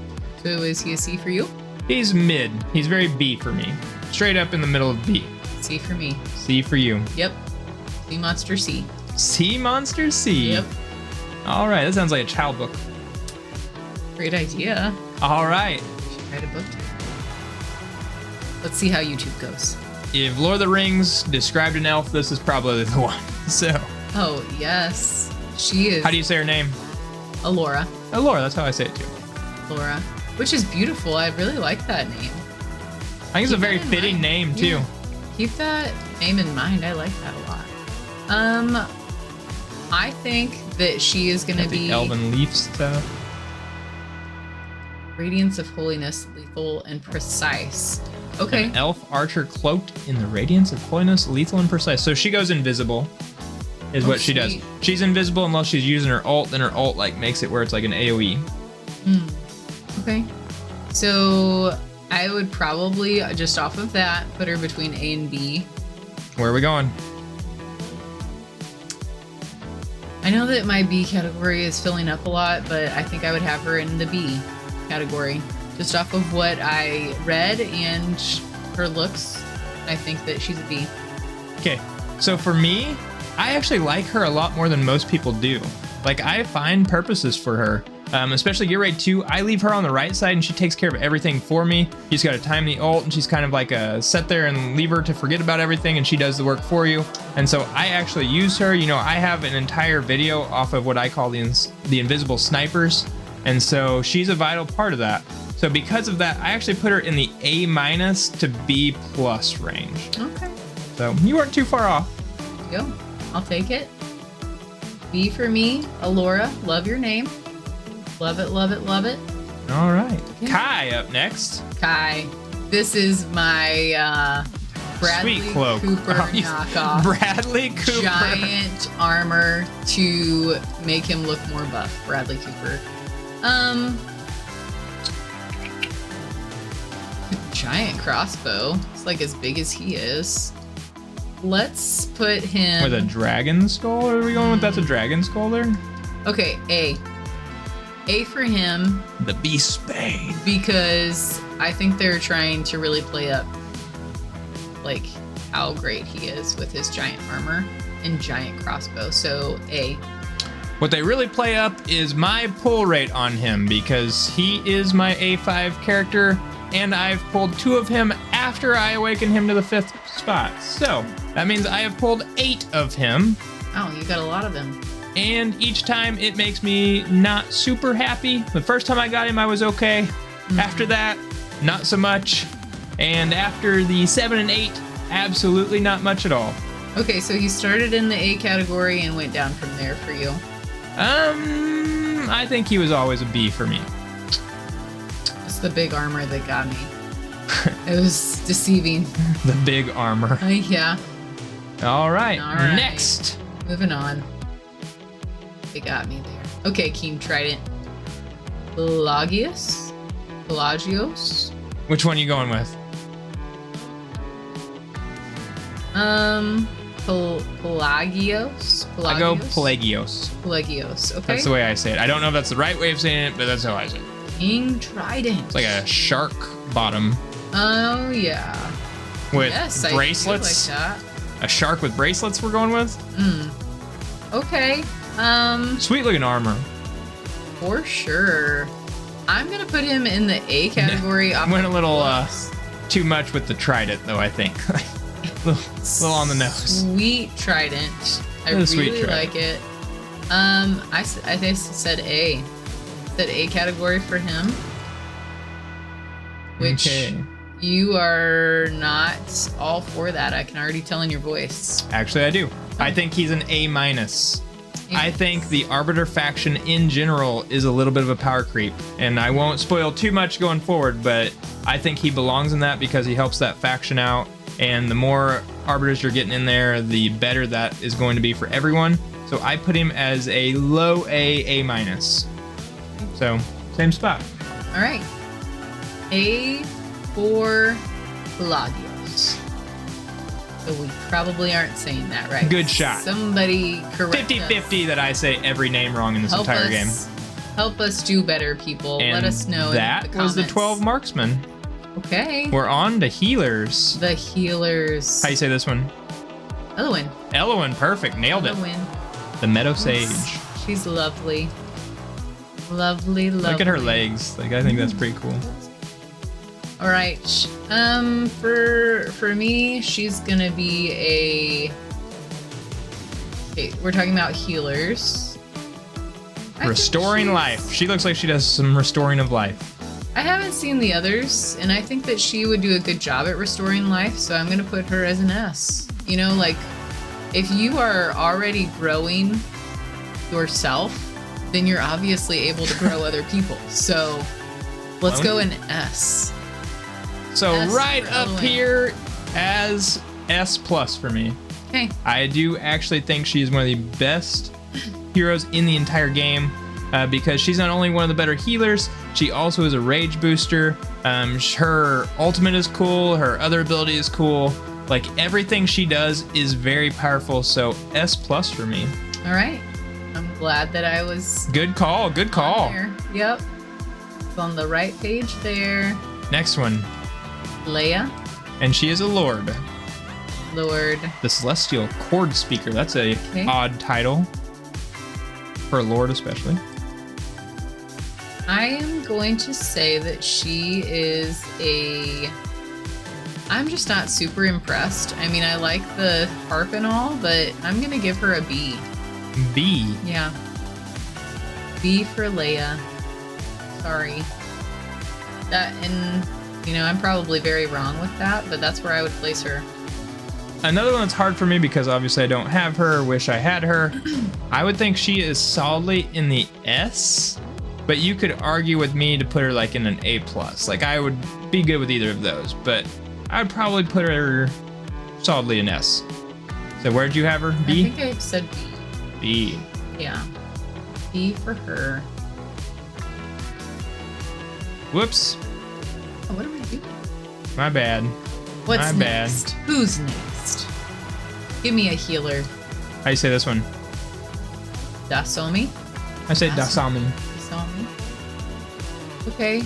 is he a C for you? He's mid. He's very B for me. Straight up in the middle of B. C for me. C for you. Yep. Sea Monster C. Sea Monster C? Yep. All right, that sounds like a child book. Great idea. All right. We should write a book together. Let's see how YouTube goes. If Lord of the Rings described an elf, this is probably the one. So. Oh, yes. She is. How do you say her name? Alora. Alora, that's how I say it too. Laura. Which is beautiful. I really like that name. I think it's a very fitting name too. Yeah. Keep that name in mind. I like that a lot. I think that she is going to be... The Elven Leaf stuff. Radiance of Holiness, lethal and precise. Okay. An elf archer cloaked in the radiance of holiness, lethal and precise. So she goes invisible, is what she does. She's invisible unless she's using her ult, then her ult like makes it where it's like an AoE. Okay. So I would probably, just off of that, put her between A and B. Where are we going? I know that my B category is filling up a lot, but I think I would have her in the B category. Just off of what I read and her looks, I think that she's a B. Okay, so for me, I actually like her a lot more than most people do. Like, I find purposes for her. Especially Gear Raid 2, I leave her on the right side and she takes care of everything for me. You just gotta time the ult and she's kind of like a set there and leave her to forget about everything and she does the work for you. And so I actually use her. You know, I have an entire video off of what I call the invisible snipers. And so she's a vital part of that. So because of that, I actually put her in the A- to B+ range. Okay. So you weren't too far off. There you go. I'll take it. B for me, Alora. Love your name. Love it, love it, love it. All right. Yeah. Kai up next. Kai. This is my Bradley Sweet cloak. Cooper knockoff. Bradley Cooper. Giant armor to make him look more buff. Bradley Cooper. Giant crossbow. It's like as big as he is. Let's put him... With a dragon skull? Are we going with that's a dragon skull there? Okay, A. A for him. The Beast Bane. Because I think they're trying to really play up like how great he is with his giant armor and giant crossbow. So A. What they really play up is my pull rate on him because he is my A5 character and I've pulled 2 of him after I awaken him to the 5th spot. So that means I have pulled 8 of him. Oh, you got a lot of him. and each time it makes me not super happy. The first time I got him, I was okay. After that, not so much. And after the 7 and 8, absolutely not much at all. Okay, so he started in the A category and went down from there for you. I think he was always a B for me. It's the big armor that got me. It was deceiving. The big armor. Yeah. All right. Next. Moving on. They got me there. Okay, King Trident. Pelagios? Which one are you going with? Pelagios? I go Pelagios. Pelagios, okay. That's the way I say it. I don't know if that's the right way of saying it, but that's how I say it. King Trident. It's like a shark bottom. Oh, yeah. With yes, bracelets. I feel like that. A shark with bracelets we're going with? Okay. Sweet looking armor. For sure. I'm gonna put him in the A category. Went a little too much with the trident, though, I think. a little on the nose. Sweet trident. I really like it. I said A. Said A category for him. Which you are not all for that. I can already tell in your voice. Actually, I do. I think he's an A-. I think the Arbiter faction in general is a little bit of a power creep, and I won't spoil too much going forward, but I think he belongs in that because he helps that faction out, and the more Arbiters you're getting in there, the better that is going to be for everyone. So I put him as a low A, A-. So, same spot. All right. A for Pelagios. So we probably aren't saying that right. Good shot. Somebody correct 50-50 that I say every name wrong in this entire game. Help us do better, people. And let us know that in the comments. was the 12 marksmen. Okay. We're on to healers. The healers. How you say this one? Elowen. Elowen, perfect. Nailed it. The Meadow Sage. She's lovely. Lovely, lovely. Look at her legs. Like, I think that's pretty cool. All right. For me, she's gonna be a. Okay, we're talking about healers. Restoring life. She looks like she does some restoring of life. I haven't seen the others, and I think that she would do a good job at restoring life, so I'm gonna put her as an S. You know, like, if you are already growing yourself, then you're obviously able to grow other people. So let's go an S. So S right up here as S+ for me. Okay. I do actually think she's one of the best heroes in the entire game because she's not only one of the better healers, she also is a rage booster. Her ultimate is cool. Her other ability is cool. Like, everything she does is very powerful. So S+ for me. All right. I'm glad that I was. Good call. Good call. Yep. It's on the right page there. Next one. Leia. And she is a lord. Lord. The Celestial Chord Speaker. That's a odd title. For a lord especially. I am going to say that she is a. I'm just not super impressed. I mean, I like the harp and all, but I'm going to give her a B. B? Yeah. B for Leia. Sorry. That, and, you know, I'm probably very wrong with that, but that's where I would place her. Another one that's hard for me because obviously I don't have her, wish I had her. I would think she is solidly in the S, but you could argue with me to put her like in an A+. Like, I would be good with either of those, but I would probably put her solidly in S. So where'd you have her? B? I think I said B. B. Yeah. B for her. Whoops. Oh, what am I doing? My bad. What's My next? bad. Who's next? Give me a healer. How do you say this one? Dasomi? I say Dasami. Dasomi. Okay.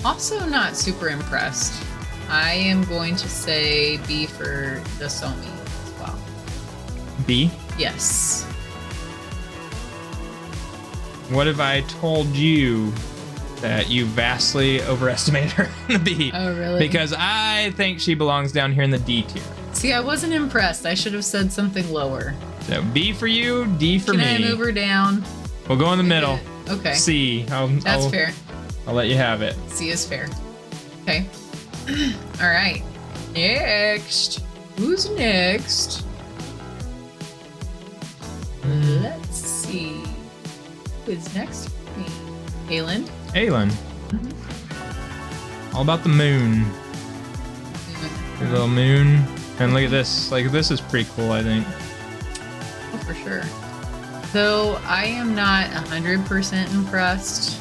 Also not super impressed. I am going to say B for Dasomi as well. B? Yes. What if I told you that you vastly overestimated her in the B? Oh, really? Because I think she belongs down here in the D tier. See, I wasn't impressed. I should have said something lower. So B for you, D for Can me. I move her down? We'll go in the middle. Okay. C. That's fair. I'll let you have it. C is fair. Okay. All right. Next. Who's next? Let's see. Who is next for me? Aylin. Aylin. All about the moon. The little moon. And look at this. Like, this is pretty cool, I think. Oh, for sure. Though I am not 100% impressed.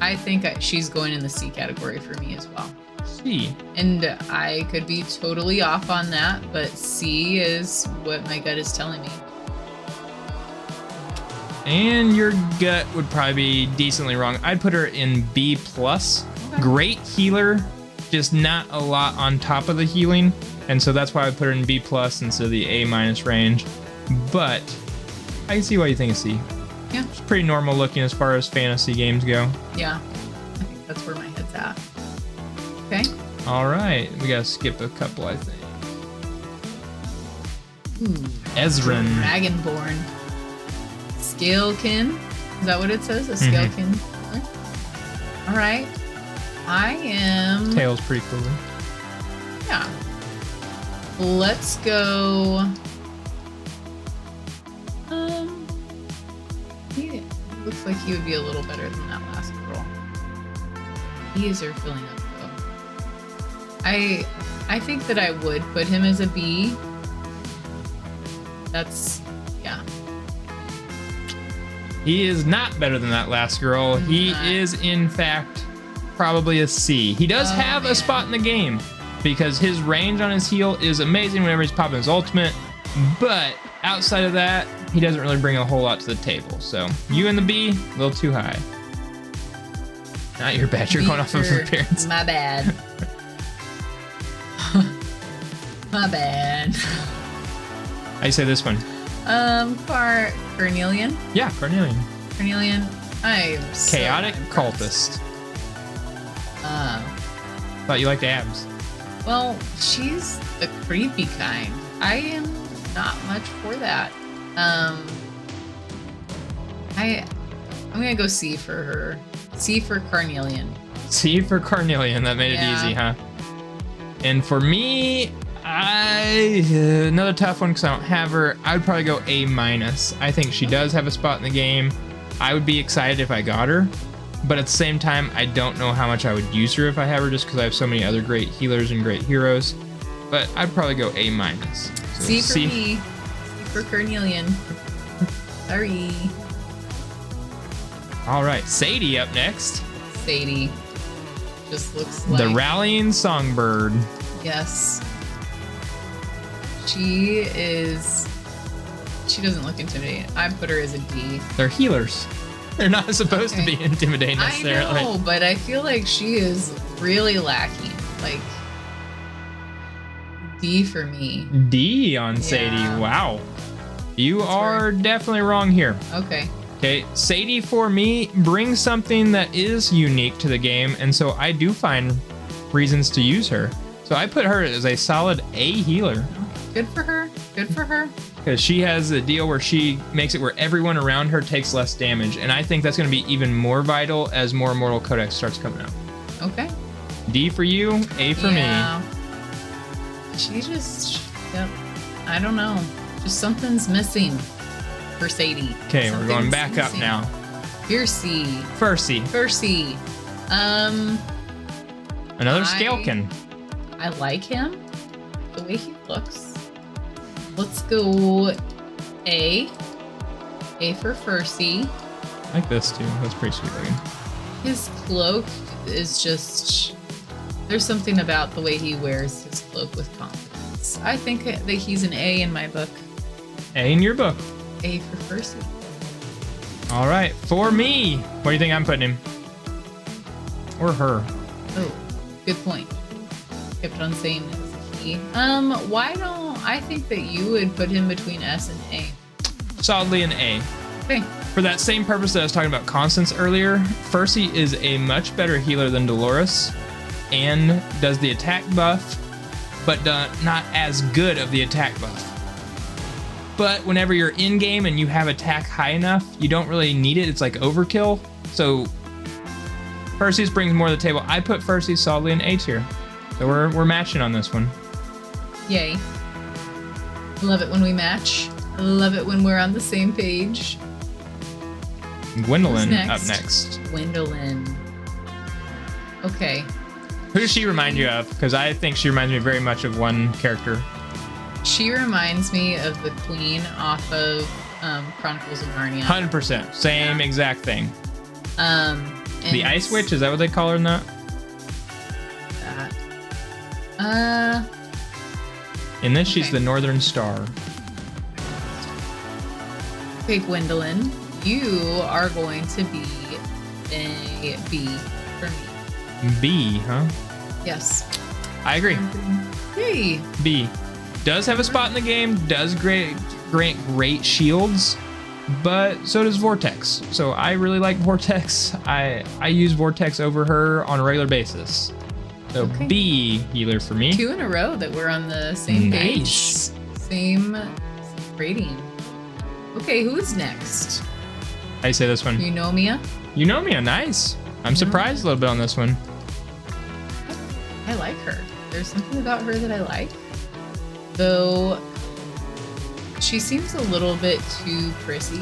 I think she's going in the C category for me as well. C. And I could be totally off on that, but C is what my gut is telling me. And your gut would probably be decently wrong. I'd put her in B+. Okay. Great healer, just not a lot on top of the healing. And so that's why I put her in B+ instead of the A- range. But I can see why you think it's C. Yeah. It's pretty normal looking as far as fantasy games go. Yeah. I think that's where my head's at. Okay. All right. We got to skip a couple, I think. Ezrin. Dragonborn. Scalekin. Is that what it says? A Scalekin? All right. I am... Tail's pretty cool. Yeah. Let's go... He looks like he would be a little better than that last girl. E's are filling up though. I think that I would put him as a B. That's, yeah. He is not better than that last girl. He is, in fact, probably a C. He does have a spot in the game because his range on his heal is amazing whenever he's popping his ultimate. But outside of that, he doesn't really bring a whole lot to the table. So you and the B, a little too high. Not your bad. You're going off of appearance. My bad. My bad. How you say this one? Carnelian. Yeah, Carnelian. Carnelian. I'm so chaotic cultist. Thought you liked abs. Well, she's the creepy kind. I am not much for that. I'm gonna go C for her. C for Carnelian. C for Carnelian. That made it easy, huh? And for me, another tough one because I don't have her. I would probably go A-. I think she does have a spot in the game. I would be excited if I got her, but at the same time, I don't know how much I would use her if I have her, just because I have so many other great healers and great heroes. But I'd probably go A-. So C for me. C for Carnelian. Sorry. All right, Sadie up next. Sadie. Just looks like... the rallying songbird. Yes. She doesn't look intimidating. I put her as a D. They're healers. They're not supposed to be intimidating necessarily. I know, but I feel like she is really lacking. Like, D for me. D on Sadie. Wow. You are definitely wrong here. Okay. Okay, Sadie for me brings something that is unique to the game, and so I do find reasons to use her. So I put her as a solid A healer. Good for her. Good for her. Because she has a deal where she makes it where everyone around her takes less damage, and I think that's going to be even more vital as more Immortal Codex starts coming out. Okay. D for you, A for me. She just, I don't know. Just something's missing for Sadie. Okay, we're going back up now. Here's C. First C. Another Scalekin. I like him. The way he looks. Let's go A. A for Percy. I like this too. That's pretty sweet looking. His cloak is just... there's something about the way he wears his cloak with confidence. I think that he's an A in my book. A in your book. A for Percy. All right, for me. What do you think I'm putting him? Or her? Oh, good point. Kept on saying it was a he. Why don't I think that you would put him between S and A? Solidly an A. Okay. For that same purpose that I was talking about Constance earlier, Percy is a much better healer than Dolores and does the attack buff, but not as good of the attack buff. but whenever you're in game and you have attack high enough, you don't really need it. It's like overkill. So Perseus brings more to the table. I put Perseus solidly in A tier. So we're matching on this one. Yay. Love it when we match. I love it when we're on the same page. Gwendolyn up next. Gwendolyn. Okay. Who does she remind you of? Because I think she reminds me very much of one character. She reminds me of the queen off of Chronicles of Narnia. 100%. Same exact thing. The Ice Witch, is that what they call her in that? In this, she's the Northern Star. Okay, Gwendolyn, you are going to be a B for me. B, huh? Yes. I agree. Yay. B. Does have a spot in the game, does grant great shields, but so does Vortex. So I really like Vortex. I use Vortex over her on a regular basis. So B healer for me. 2 in a row that we're on the same page. Same rating. Okay, who's next? How do you say this one? Eunomia. Eunomia, nice. I'm surprised a little bit on this one. I like her. There's something about her that I like. Though she seems a little bit too prissy.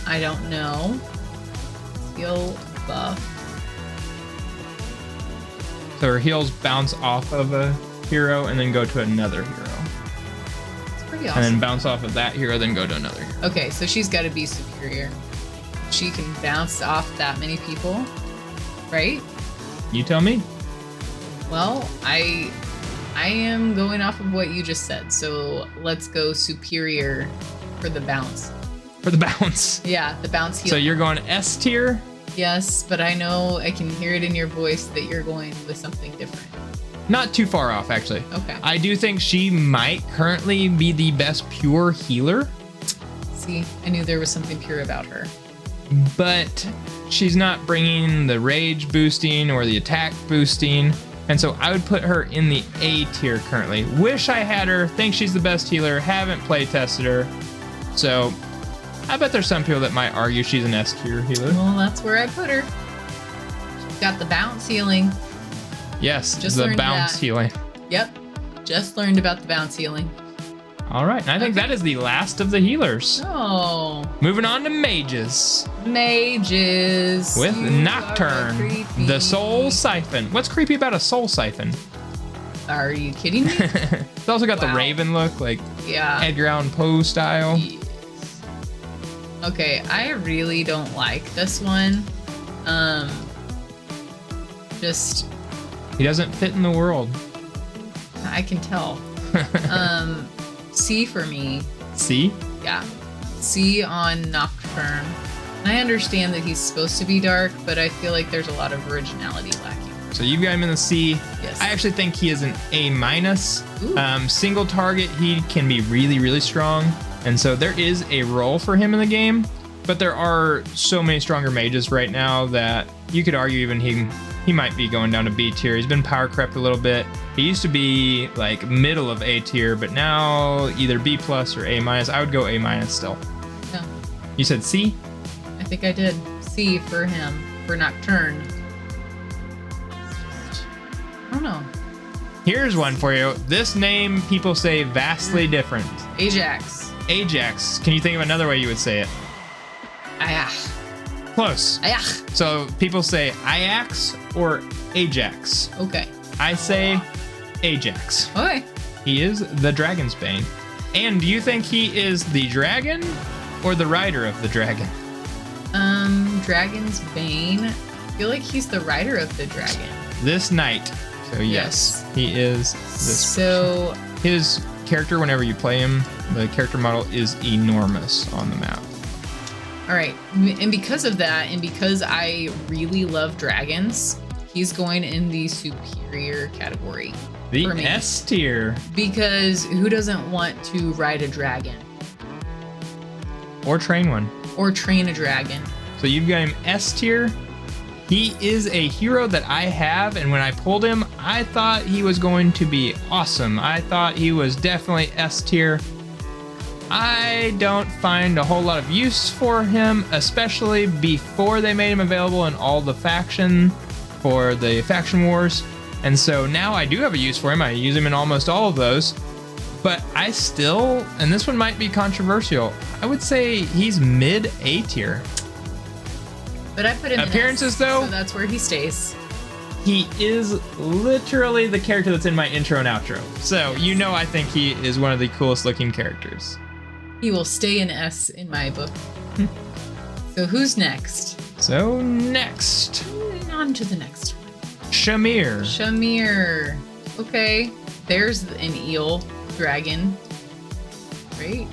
I don't know. Heal buff. So her heals bounce off of a hero and then go to another hero. It's pretty awesome. And then bounce off of that hero, then go to another hero. Okay, so she's got to be superior. She can bounce off that many people, right? You tell me. Well, I am going off of what you just said, so let's go superior for the bounce. For the bounce. Yeah, the bounce heal. So you're going S tier? Yes, but I know I can hear it in your voice that you're going with something different. Not too far off, actually. Okay. I do think she might currently be the best pure healer. See, I knew there was something pure about her. But she's not bringing the rage boosting or the attack boosting. And so I would put her in the A tier currently. Wish I had her, think she's the best healer, haven't play tested her. So I bet there's some people that might argue she's an S tier healer. Well, that's where I put her. She's got the bounce healing. Yes, Just the learned bounce that. healing. Yep, just learned about the bounce healing. All right, and I think that is the last of the healers. Oh. Moving on to mages. Mages. With You Nocturne, are creepy. the Soul Siphon. What's creepy about a Soul Siphon? Are you kidding me? It's also got the Raven look, like Edgar Allan Poe style. Yes. Okay, I really don't like this one. Just He doesn't fit in the world. I can tell. C for me. C? Yeah. C on Nocturne. I understand that he's supposed to be dark, but I feel like there's a lot of originality lacking. So you've got him in the C. Yes. I actually think he is an A minus. Ooh. Single target, he can be really, really strong. And so there is a role for him in the game, but there are so many stronger mages right now that you could argue even he might be going down to B tier. He's been power crept a little bit. He used to be like middle of A tier, but now either B plus or A minus. I would go A minus still. Yeah. You said C? I think I did. C for him, for Nocturne. I don't know. Here's one for you. This name people say vastly different. Ajax. Ajax. Can you think of another way you would say it? Ayah. Close. Ayah. So people say Ajax or Ajax. Okay. I say Ajax. Okay. He is the Dragon's Bane. And do you think he is the dragon or the rider of the dragon? Dragon's Bane. I feel like he's the rider of the dragon. This knight. So yes, he is this. So person. His character, whenever you play him, the character model is enormous on the map. all right, and because of that, and because I really love dragons, he's going in the superior category. The for me. S tier. Because who doesn't want to ride a dragon Or train one. or train a dragon? So you've got him S tier. He is a hero that I have, and when I pulled him, I thought he was going to be awesome. I thought he was definitely S tier. I don't find a whole lot of use for him, especially before they made him available in all the faction for the faction wars. And so now I do have a use for him. I use him in almost all of those. But I still, and this one might be controversial, I would say he's mid A tier. But I put him appearances in S, though. so that's where he stays. He is literally the character that's in my intro and outro. So you know I think he is one of the coolest looking characters. He will stay in S in my book. So who's next? So next. On to the next one. Shamir. Shamir. Okay. There's an eel dragon. Right?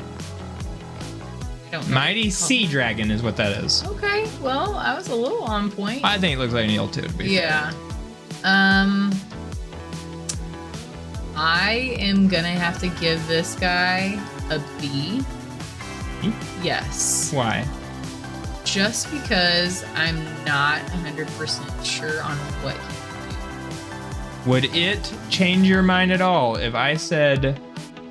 I don't know. Mighty Sea Dragon is what that is. Okay. Well, I was a little on point. I think it looks like an eel too, to be Yeah. fair. I am gonna have to give this guy a B. Yes. Why? Just because I'm not 100% sure on what he can do. Would it change your mind at all if I said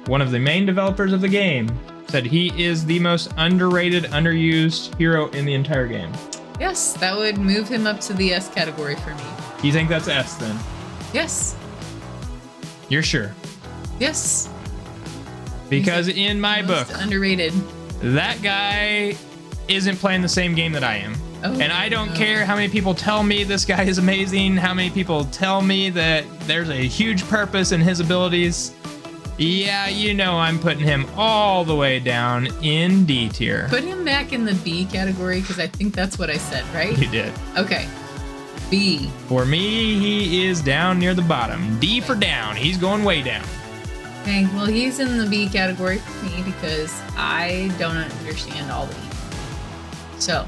one of the main developers of the game said he is the most underrated, underused hero in the entire game? Yes, that would move him up to the S category for me. You think that's S then? Yes. You're sure? Yes. Because in my book, underrated. that guy isn't playing the same game that I am. Oh, and I don't care how many people tell me this guy is amazing, how many people tell me that there's a huge purpose in his abilities. Yeah, you know I'm putting him all the way down in D tier. Put him back in the B category because I think that's what I said, right? You did. Okay. B. For me, he is down near the bottom. D for down. He's going way down. Okay, well, he's in the B category for me because I don't understand all the E. So,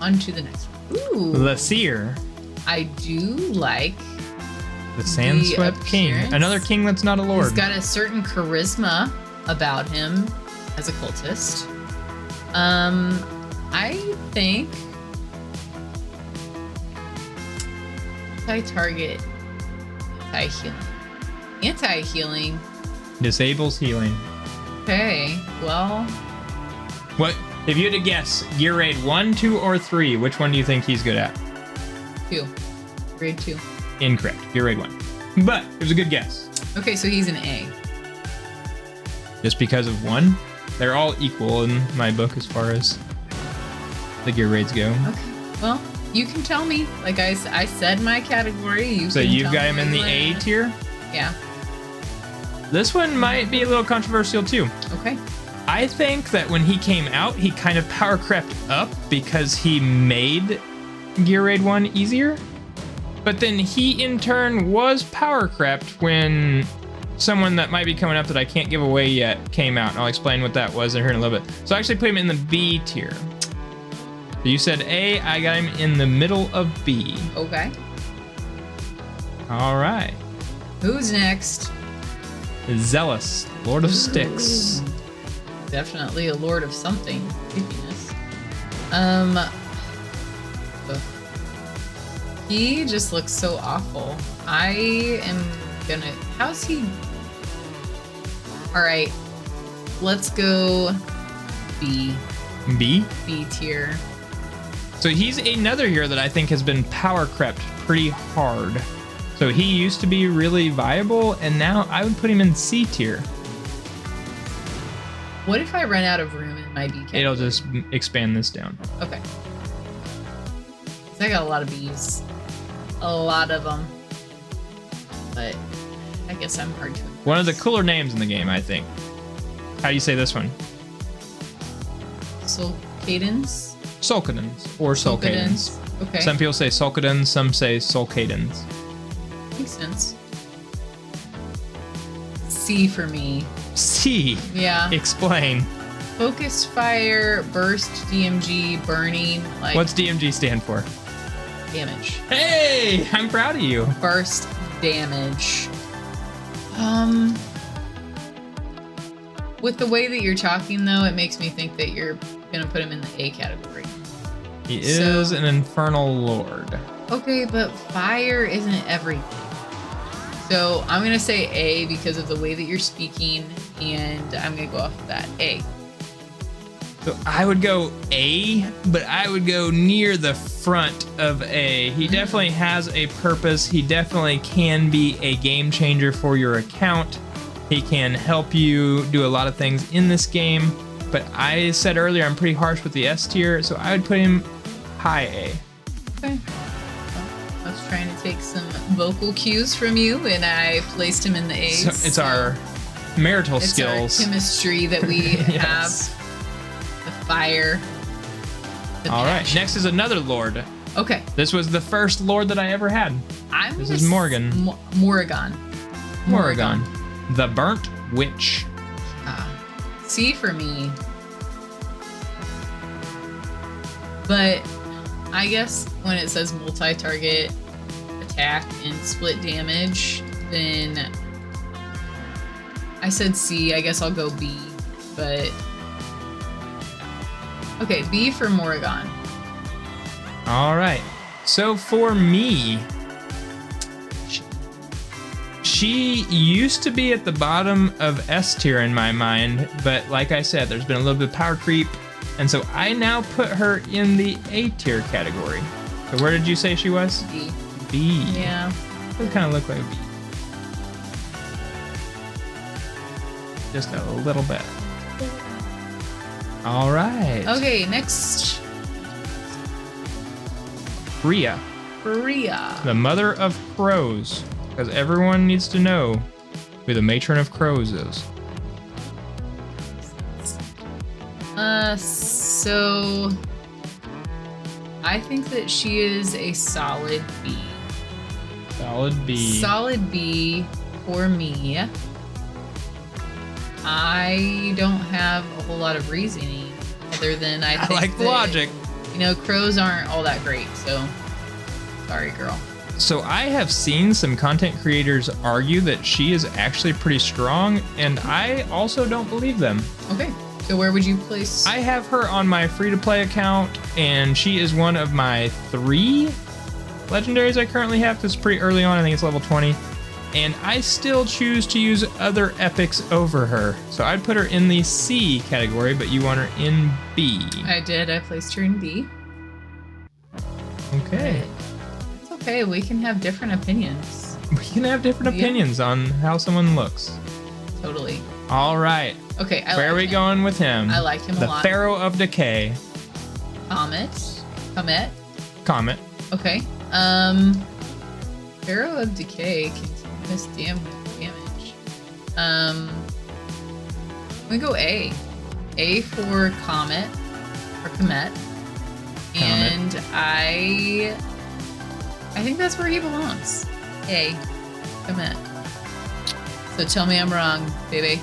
on to the next one. Ooh. The Seer. I do like The Sandswept King. appearance. Another king that's not a lord. He's got a certain charisma about him as a cultist. I think anti-target, anti-healing. Anti-healing. Disables healing. Okay, well, What? If you had to guess, gear raid 1, 2, or 3, which one do you think he's good at? 2. Grade 2. Incorrect. Gear raid 1. But it was a good guess. Okay, so he's an A. Just because of 1? They're all equal in my book as far as the gear raids go. Okay, well, you can tell me. Like I said my category. So can you've tell got me him in the what- A tier? Yeah. This one might be a little controversial too. Okay. I think that when he came out, he kind of power crept up because he made Gear Raid 1 easier. But then he, in turn, was power crept when someone that might be coming up that I can't give away yet came out. And I'll explain what that was here in a little bit. So I actually put him in the B tier. So you said A, I got him in the middle of B. Okay. All right. Who's next? Zealous, Lord of Styx. Definitely a lord of something. Creepiness. Ugh. He just looks so awful. I am gonna. How's he? All right. Let's go B. B? B tier. So he's another hero that I think has been power crept pretty hard. So he used to be really viable, and now I would put him in C tier. What if I run out of room in my B category? It'll just expand this down. Okay. So I got a lot of B's. A lot of them. But I guess I'm hard to impress. One of the cooler names in the game, I think. How do you say this one? Soul Cadence? Solkadens or Solkadens. Okay. Some people say Solkadens, some say Solkadens. Makes sense. C for me. C. Yeah. Explain. Focus fire, burst, DMG, burning, like What's DMG stand for? damage. Hey, I'm proud of you. Burst damage. With the way that you're talking though, it makes me think that you're gonna put him in the A category. He is an infernal lord. Okay, but fire isn't everything. So I'm gonna say A because of the way that you're speaking, and I'm gonna go off of that. A. So I would go A, but I would go near the front of A. He definitely has a purpose. He definitely can be a game changer for your account. He can help you do a lot of things in this game. But I said earlier I'm pretty harsh with the S tier, so I would put him high A. Okay. Well, I was trying to take some vocal cues from you, and I placed him in the A's. So it's our marital it's skills. Our chemistry that we Yes. have. The fire. The All right, passion. next is another Lord. Okay. This was the first Lord that I ever had. This is Morgan. Morrigan. Morrigan. The Burnt Witch. C for me. But I guess when it says multi-target attack and split damage, then I said C. I guess I'll go B. But okay, B for Morrigan. All right. So for me, she used to be at the bottom of S tier in my mind, but like I said, there's been a little bit of power creep, and so I now put her in the A tier category. So where did you say she was? B. B. Yeah. Does kind of look like B. Just a little bit. All right. Okay, next. Rhea, Rhea. the mother of crows, because everyone needs to know who the matron of crows is. So I think that she is a solid B. Solid B. Solid B for me. I don't have a whole lot of reasoning other than I think like the that, logic. You know, crows aren't all that great, so sorry, girl. So I have seen some content creators argue that she is actually pretty strong, and I also don't believe them. Okay, so where would you place? I have her on my free-to-play account, and she is one of my 3 legendaries I currently have. This is pretty early on. I think it's level 20. And I still choose to use other epics over her. So I'd put her in the C category, but you want her in B. I did. I placed her in B. Okay. It's okay. We can have different opinions. We can have different opinions on how someone looks. Totally. All right. Okay. Where are we going with him? I like him a lot. The Pharaoh of Decay. Comet. Comet. Okay. Pharaoh of Decay continuous damage. I'm gonna go A. A for Comet or Comet. And I think that's where he belongs. A. Comet. So tell me I'm wrong, baby.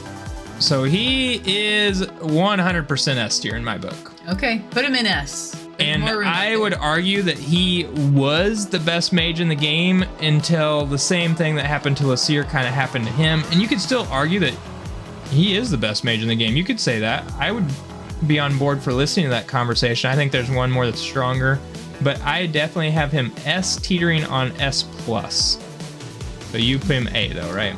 So he is 100% S tier in my book. Okay, put him in S. And I would argue that he was the best mage in the game until the same thing that happened to Lasir kind of happened to him. And you could still argue that he is the best mage in the game. You could say that. I would be on board for listening to that conversation. I think there's one more that's stronger. But I definitely have him S teetering on S+. So you put him A though, right?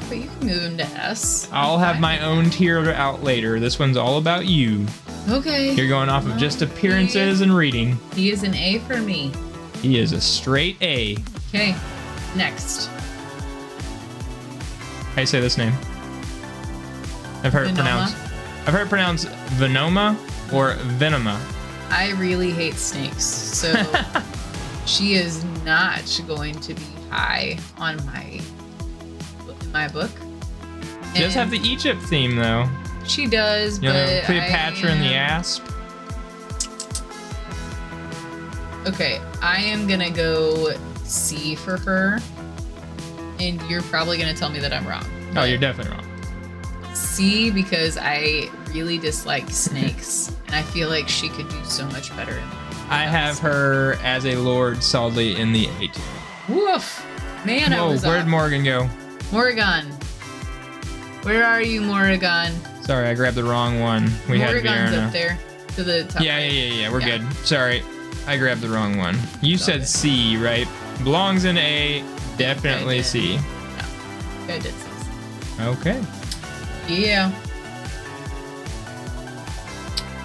But you can move him to S. I'll have my own tier out later. This one's all about you. Okay. You're going off of just appearances and reading. He is an A for me. He is a straight A. Okay. Next. How do you say this name? I've heard it pronounced. I've heard it pronounced Venoma or Venoma. I really hate snakes, so she is not going to be high on in my book. She does have the Egypt theme though. She does, you know, but Cleopatra and the Asp. Okay, I am gonna go C for her, and you're probably gonna tell me that I'm wrong. Oh, you're definitely wrong. C because I really dislike snakes, and I feel like she could do so much better in I have her as a lord solidly in the A tier. Woof! Man, I was where'd off. Morgan go? Morgan. Where are you, Morgan? Sorry, I grabbed the wrong one. We had Morgan's Vierna. up there to the top. Yeah. We're good. Sorry, I grabbed the wrong one. You said C, right? Belongs in A. Definitely C. Yeah. think I did say so. Okay. Yeah.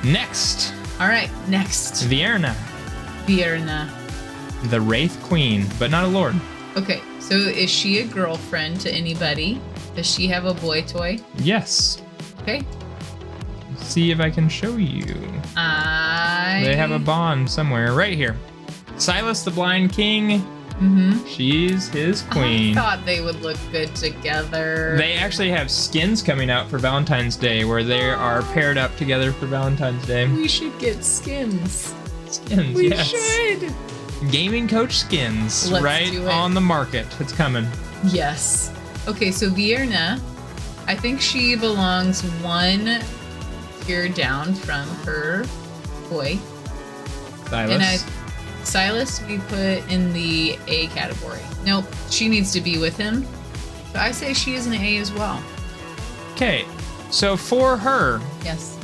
Next. All right, next. Vierna, Vierna. the Wraith Queen, but not a lord. Okay, so is she a girlfriend to anybody? Does she have a boy toy? Yes. Okay. See if I can show you. They have a bond somewhere right here. Silas the Blind King. Mm-hmm. She's his queen. I thought they would look good together. They actually have skins coming out for Valentine's Day where they are paired up together for Valentine's Day. We should get skins. Skins, We yes. should. Gaming Coach skins, Let's right do it. on the market. It's coming. Yes. Okay, so Vierna, I think she belongs one tier down from her boy. Silas. Silas we put in the A category. Nope, she needs to be with him. So I say she is an A as well. Okay, so for her, Yes.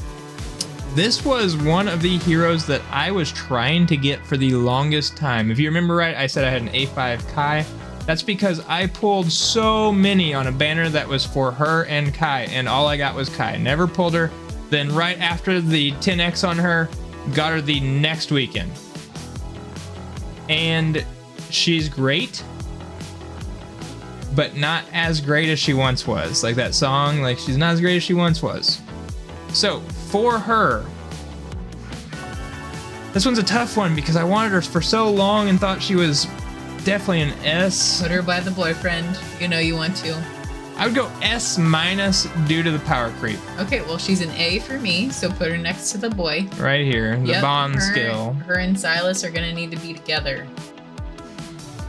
this was one of the heroes that I was trying to get for the longest time. If you remember right, I said I had an A5 Kai. That's because I pulled so many on a banner that was for her and Kai, and all I got was Kai. Never pulled her. Then right after the 10X on her, got her the next weekend. And she's great, but not as great as she once was. Like that song, like she's not as great as she once was. So for her, this one's a tough one because I wanted her for so long and thought she was definitely an S. Put her by the boyfriend. You know you want to. I would go S minus due to the power creep. Okay, well, she's an A for me, so put her next to the boy. Right here, the Yep, bond skill. Her and Silas are going to need to be together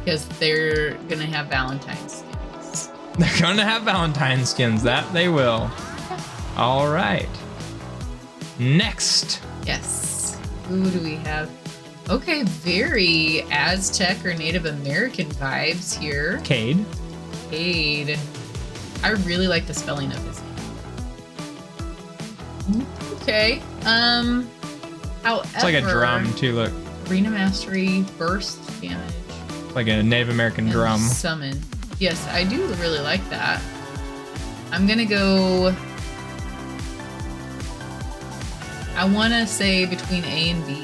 because they're going to have Valentine's skins. They're gonna have Valentine skins, that they will. All right. Next. Yes. Who do we have? Okay, very Aztec or Native American vibes here. Cade. Cade. I really like the spelling of his name. Okay. However, It's like a drum too, look. Arena Mastery, burst damage. Like a Native American and drum. Summon. Yes, I do really like that. I'm gonna go. I want to say between A and B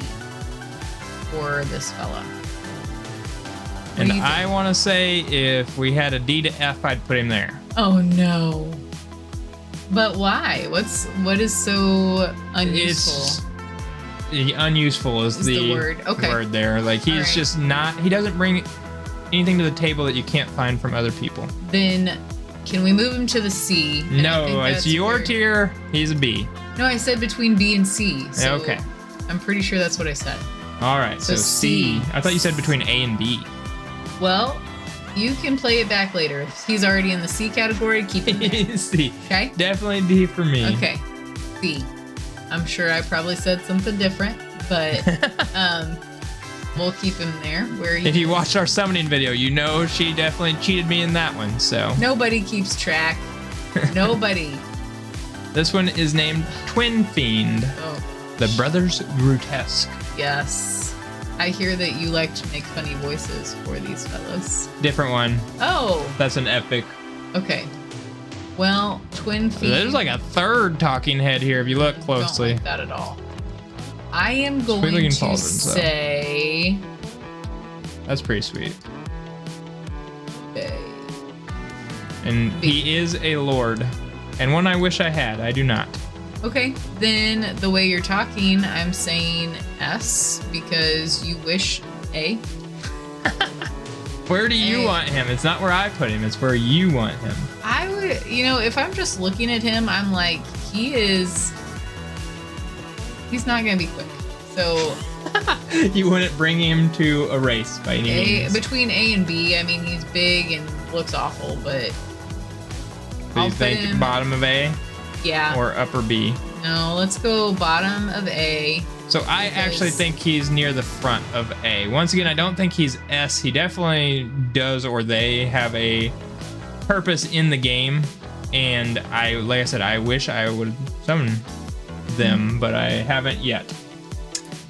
for this fella. What And do you think? I want to say if we had a D to F, I'd put him there. Oh no. But why? What is so unuseful? Unuseful is the word. Okay. word there. Like he's Alright. just not. He doesn't bring anything to the table that you can't find from other people. Then can we move him to the C? And I No, think it's that's your fair. tier. He's a B. No, I said between B and C. So Okay. I'm pretty sure that's what I said. All right. So So C. C. I thought you said between A and B. Well, you can play it back later. If he's already in the C category, keep him there. C. Okay? Definitely D for me. Okay. C. I'm sure I probably said something different, but we'll keep him there. Where he If you watched our summoning video, you know she definitely cheated me in that one. So Nobody keeps track. Nobody. this one is named Twin Fiend, Oh, the Brothers Grotesque. yes. I hear that you like to make funny voices for these fellas. Different one. Oh, That's an epic. okay. Well, Twin Fiend. There's like a third talking head here if you look closely. Don't like that at all. I am going looking to pauldrons, though. say That's pretty sweet. A. And he is a lord. And one I wish I had. I do not. Okay, then the way you're talking, I'm saying S because you wish A. Where do you Hey. want him? It's not where I put him. It's where you want him. I would, if I'm just looking at him, I'm like, he's not gonna be quick. So You wouldn't bring him to a race by any means. between A and B, I mean, he's big and looks awful, but Do you I'll put think him- bottom of A yeah. or upper B? No, let's go bottom of A. So I actually Because- think he's near the front of A. Once again, I don't think he's S. He definitely does, or they have a purpose in the game. And like I said, I wish I would summon them, but I haven't yet.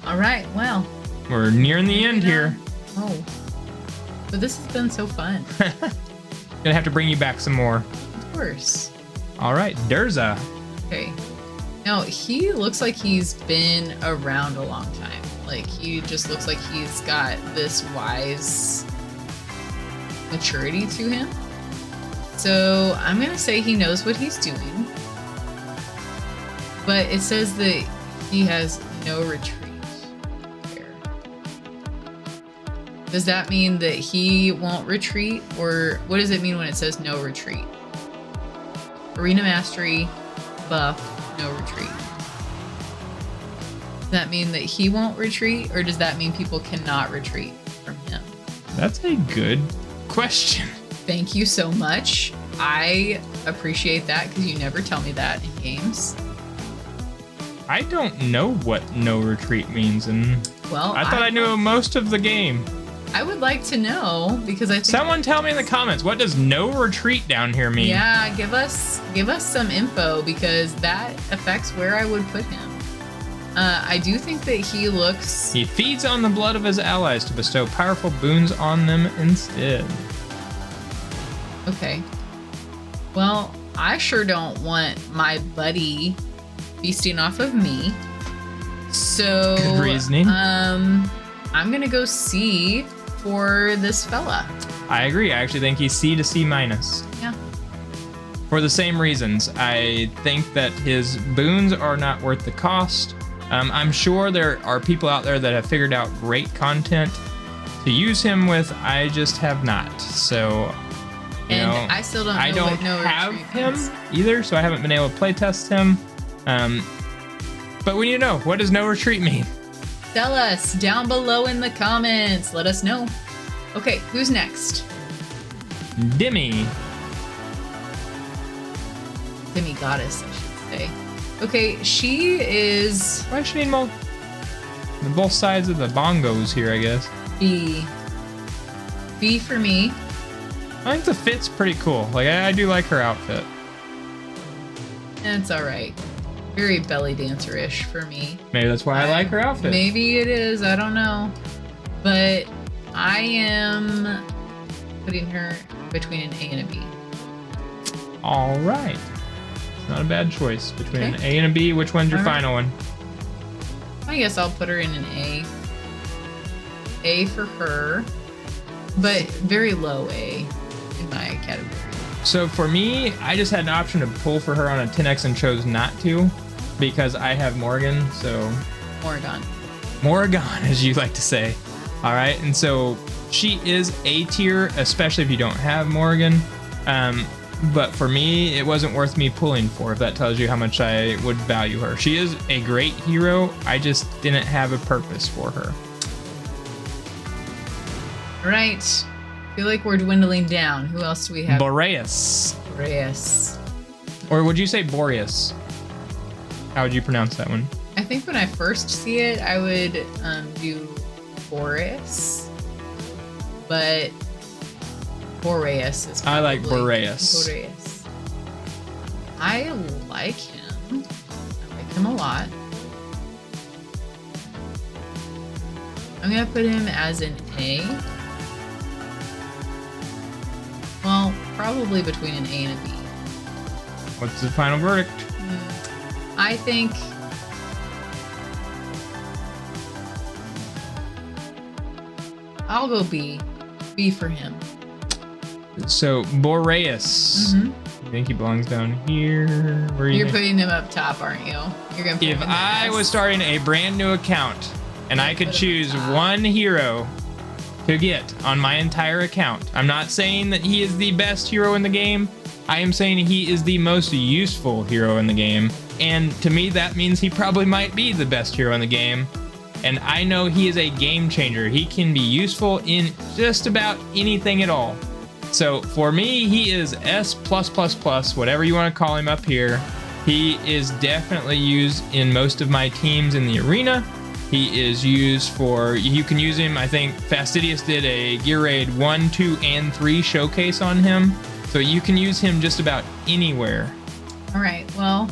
All right, well. We're nearing the end moving here. on. Oh, but this has been so fun. Gonna have to bring you back some more. Of course. All right, Durza. Okay. Now, he looks like he's been around a long time. Like, he just looks like he's got this wise maturity to him. So I'm gonna say he knows what he's doing. But it says that he has no retreat here. Does that mean that he won't retreat? Or what does it mean when it says no retreat? Arena mastery, buff, no retreat. Does that mean that he won't retreat? Or does that mean people cannot retreat from him? That's a good question. Thank you so much. I appreciate that because you never tell me that in games. I don't know what no retreat means, and well, I thought I knew most of the game. I would like to know because I think someone tell me in the comments, what does no retreat down here mean? Yeah, give us some info because that affects where I would put him. I do think that he looks... He feeds on the blood of his allies to bestow powerful boons on them instead. Okay. Well, I sure don't want my buddy feasting off of me. So... Good reasoning. I'm gonna go C for this fella. I agree. I actually think he's C to C minus. Yeah. For the same reasons. I think that his boons are not worth the cost. I'm sure there are people out there that have figured out great content to use him with. I just have not. So, I still don't know I don't what no have retreat him means. either, so I haven't been able to playtest him. But we need to know, what does no retreat mean? Tell us down below in the comments. Let us know. Okay, who's next? Demi. Demi goddess, I should say. Okay, she is Why should need both? Both sides of the bongos here, I guess. B. B for me. I think the fit's pretty cool. Like, I do like her outfit. It's all right. Very belly dancer-ish for me. Maybe that's why I like her outfit. Maybe it is. I don't know. But I am putting her between an A and a B. All right. Not a bad choice between an Okay. A and a B. Which one's your All right. final one? I guess I'll put her in an A. A for her, but very low A in my category. So for me, I just had an option to pull for her on a 10x and chose not to because I have Morgan. So Morgan, as you like to say. All right, and so she is A tier, especially if you don't have Morgan. But for me, it wasn't worth me pulling for, if that tells you how much I would value her. She is a great hero. I just didn't have a purpose for her. All right. Feel like we're dwindling down. Who else do we have? Boreas. Boreas. Or would you say Boreas? How would you pronounce that one? I think when I first see it, I would do Boreas. But Boreas is I like probably- Boreas. Boreas. I like him. I like him a lot. I'm gonna put him as an A. Well, probably between an A and a B. What's the final verdict? I think I'll go B. B for him. So Boreas. Mhm. You think he belongs down here? Where You're putting him up top, aren't you? You're gonna put If him in I the was S. starting a brand new account and I could put him choose top. one hero to get on my entire account, I'm not saying that he is the best hero in the game. I am saying he is the most useful hero in the game. And to me, that means he probably might be the best hero in the game. And I know he is a game changer. He can be useful in just about anything at all. So for me, he is S+++, whatever you want to call him up here. He is definitely used in most of my teams in the arena. He is used for, you can use him, I think Fastidious did a Gear Raid 1, 2, and 3 showcase on him. So you can use him just about anywhere. All right. Well,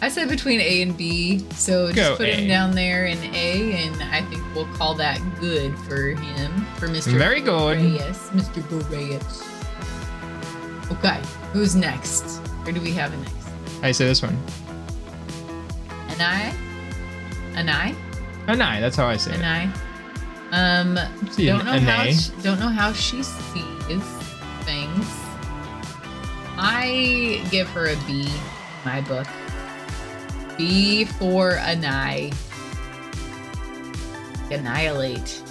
I said between A and B, so Go just put A. him down there in A, and I think we'll call that good for him, for Mr. Very good. Boreas. Mr. Boreas. Okay, who's next? Where do we have it next? I say this one. Anai? Anai, that's how I say it. Anai. See, Don't know Anai. how she sees things. I give her a B in my book. B for Anai. Annihilate.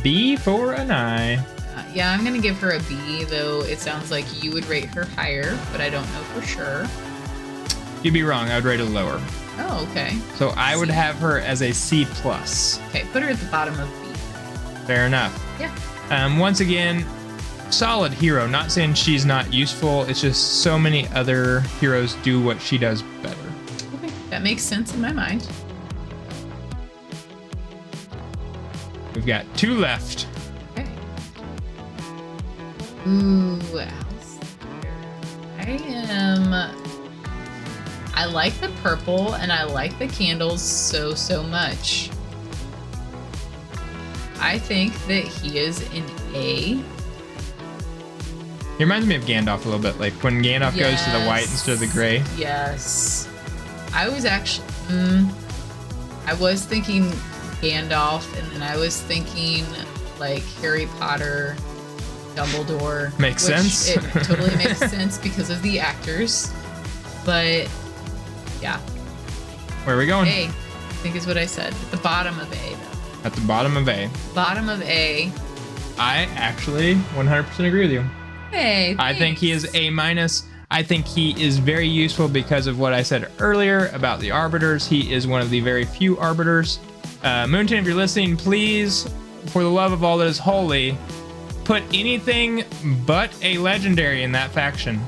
B for Anai. Yeah, I'm gonna give her a B, though it sounds like you would rate her higher, but I don't know for sure. You'd be wrong. I would rate it lower. Oh, okay. So I would C. have her as a C plus. Okay, put her at the bottom of B. Fair enough. Yeah. Once again, solid hero. Not saying she's not useful. It's just so many other heroes do what she does better. Okay, that makes sense in my mind. We've got 2 left. Okay. Ooh, else. I like the purple and I like the candles so much. I think that he is an A. He reminds me of Gandalf a little bit, like when Gandalf goes to the white instead of the gray. Yes. I was actually, I was thinking Gandalf, and then I was thinking like Harry Potter, Dumbledore. Makes sense. It totally makes sense because of the actors. But yeah. Where are we going? A, I think is what I said. At the bottom of A, though. At the bottom of A. Bottom of A. I actually 100% agree with you. Hey, I think he is A minus. I think he is very useful because of what I said earlier about the arbiters. He is one of the very few arbiters. Moonton, if you're listening, please, for the love of all that is holy, put anything but a legendary in that faction.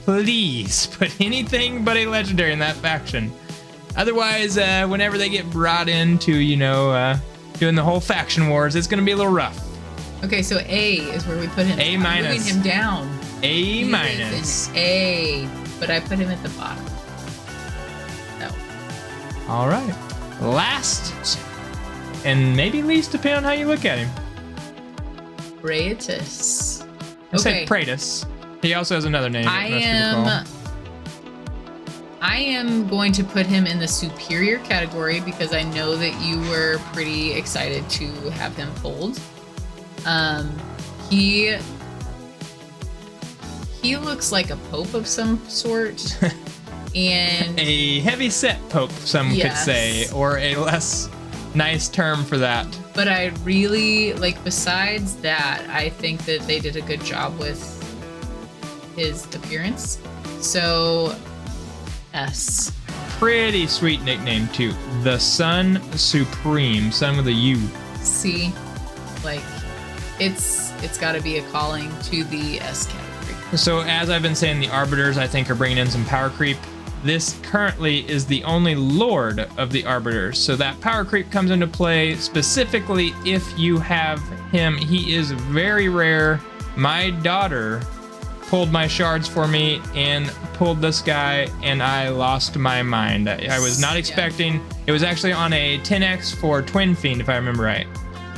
Please put anything but a legendary in that faction. Otherwise, whenever they get brought into, doing the whole faction wars, it's going to be a little rough. Okay, so A is where we put him. A I'm minus. moving him down. A He minus. is an A, but I put him at the bottom. So. All right. Last, and maybe least, depending on how you look at him. Praetus. I said Praetus. He also has another name. I that most people am going to put him in the superior category because I know that you were pretty excited to have him pulled. He looks like a pope of some sort, and a heavy set pope, some could say, or a less nice term for that. But I really besides that, I think that they did a good job with his appearance. So S. Pretty sweet nickname too. The Sun Supreme, Sun with a U. C. It's got to be a calling to the S category. So as I've been saying, the Arbiters I think are bringing in some power creep. This currently is the only Lord of the Arbiters, so that power creep comes into play specifically if you have him. He is very rare. My daughter pulled my shards for me and pulled this guy, and I lost my mind. I was not expecting. It was actually on a 10x for Twin Fiend, if I remember right.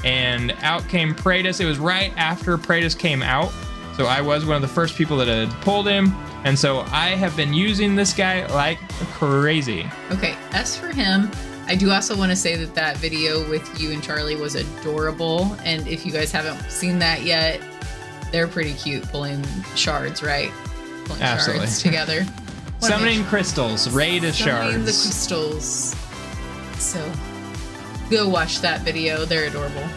And out came Praetus. It was right after Praetus came out, so I was one of the first people that had pulled him, and so I have been using this guy like crazy. Okay, S for him. I do also want to say that video with you and Charlie was adorable, and if you guys haven't seen that yet, they're pretty cute pulling shards, right? Pulling Absolutely. Shards together. Summoning crystals, raid as Summoning the shards. crystals. So go watch that video. They're adorable.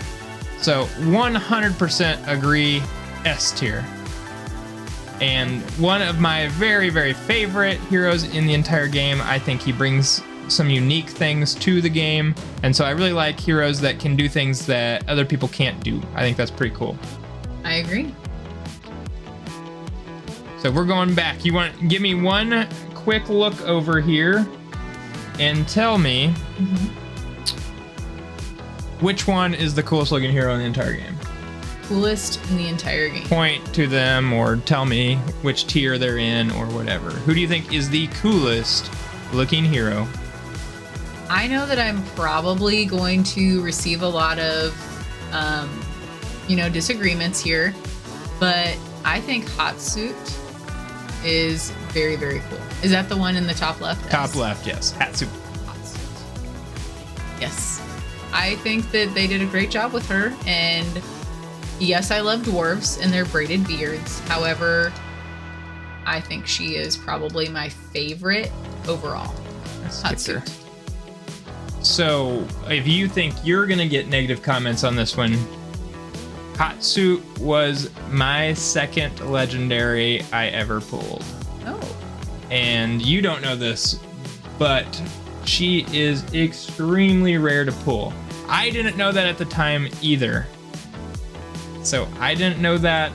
So 100% agree, S tier. And one of my very, very favorite heroes in the entire game. I think he brings some unique things to the game. And so I really like heroes that can do things that other people can't do. I think that's pretty cool. I agree. So we're going back. You want to give me one quick look over here and tell me which one is the coolest looking hero in the entire game. Coolest in the entire game. Point to them or tell me which tier they're in or whatever. Who do you think is the coolest looking hero? I know that I'm probably going to receive a lot of, disagreements here, but I think Hot Suit is very, very cool. Is that the one in the top left? Top left, yes. Hatsuit. Hot Suit. Yes. I think that they did a great job with her. And yes, I love dwarves and their braided beards. However, I think she is probably my favorite overall. Hot Suit. So, if you think you're going to get negative comments on this one, Hot Suit was my second legendary I ever pulled. Oh. And you don't know this, but she is extremely rare to pull. I didn't know that at the time either. So I didn't know that,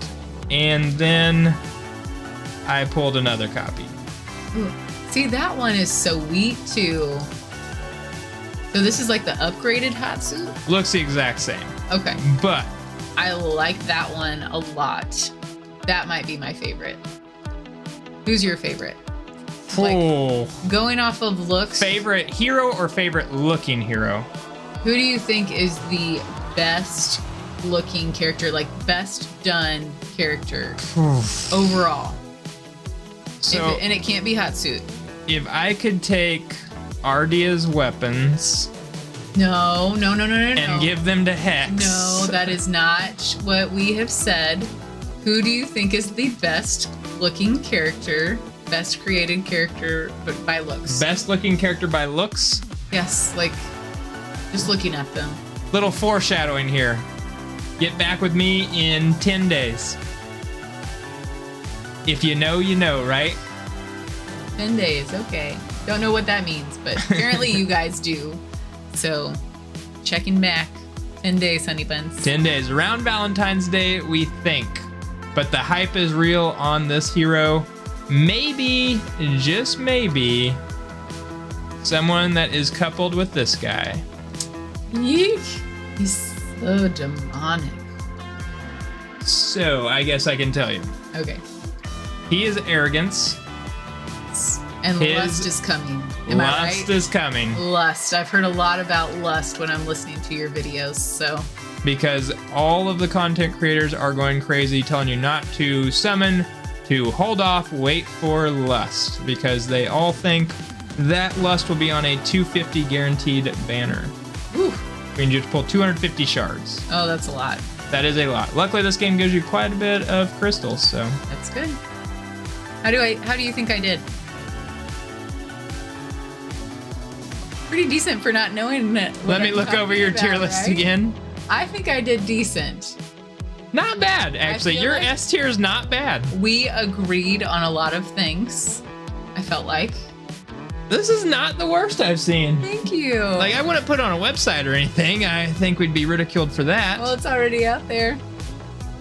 and then I pulled another copy. Ooh. See, that one is so sweet too. So this is like the upgraded Hot Suit? Looks the exact same. Okay. But I like that one a lot. That might be my favorite. Who's your favorite? Like, going off of looks. Favorite hero or favorite looking hero? Who do you think is the best looking character, like best done character overall? So, and it can't be Hot Suit. If I could take Ardia's weapons No. and give them to Hex. No, that is not what we have said. Who do you think is the best looking character, best created character but by looks? Best looking character by looks? Yes, like just looking at them. Little foreshadowing here. Get back with me in 10 days. If you know, you know, right? 10 days, okay. Don't know what that means, but apparently you guys do. So, checking back. 10 days, honey buns. 10 days. Around Valentine's Day, we think. But the hype is real on this hero. Maybe, just maybe, someone that is coupled with this guy. Yeek. He's so demonic. So, I guess I can tell you. Okay. He is arrogance. And lust is coming. Am I right? Lust is coming. Lust. I've heard a lot about lust when I'm listening to your videos, so. Because all of the content creators are going crazy telling you not to summon, to hold off, wait for lust. Because they all think that lust will be on a 250 guaranteed banner. Ooh. We can just pull 250 shards. Oh, that's a lot. That is a lot. Luckily, this game gives you quite a bit of crystals, so. That's good. How do you think I did? Pretty decent for not knowing that. Let me look over your tier list again. I think I did decent. Not bad, actually. Your like S tier is not bad. We agreed on a lot of things, I felt like. This is not the worst I've seen. Thank you. Like, I wouldn't put it on a website or anything. I think we'd be ridiculed for that. Well, it's already out there.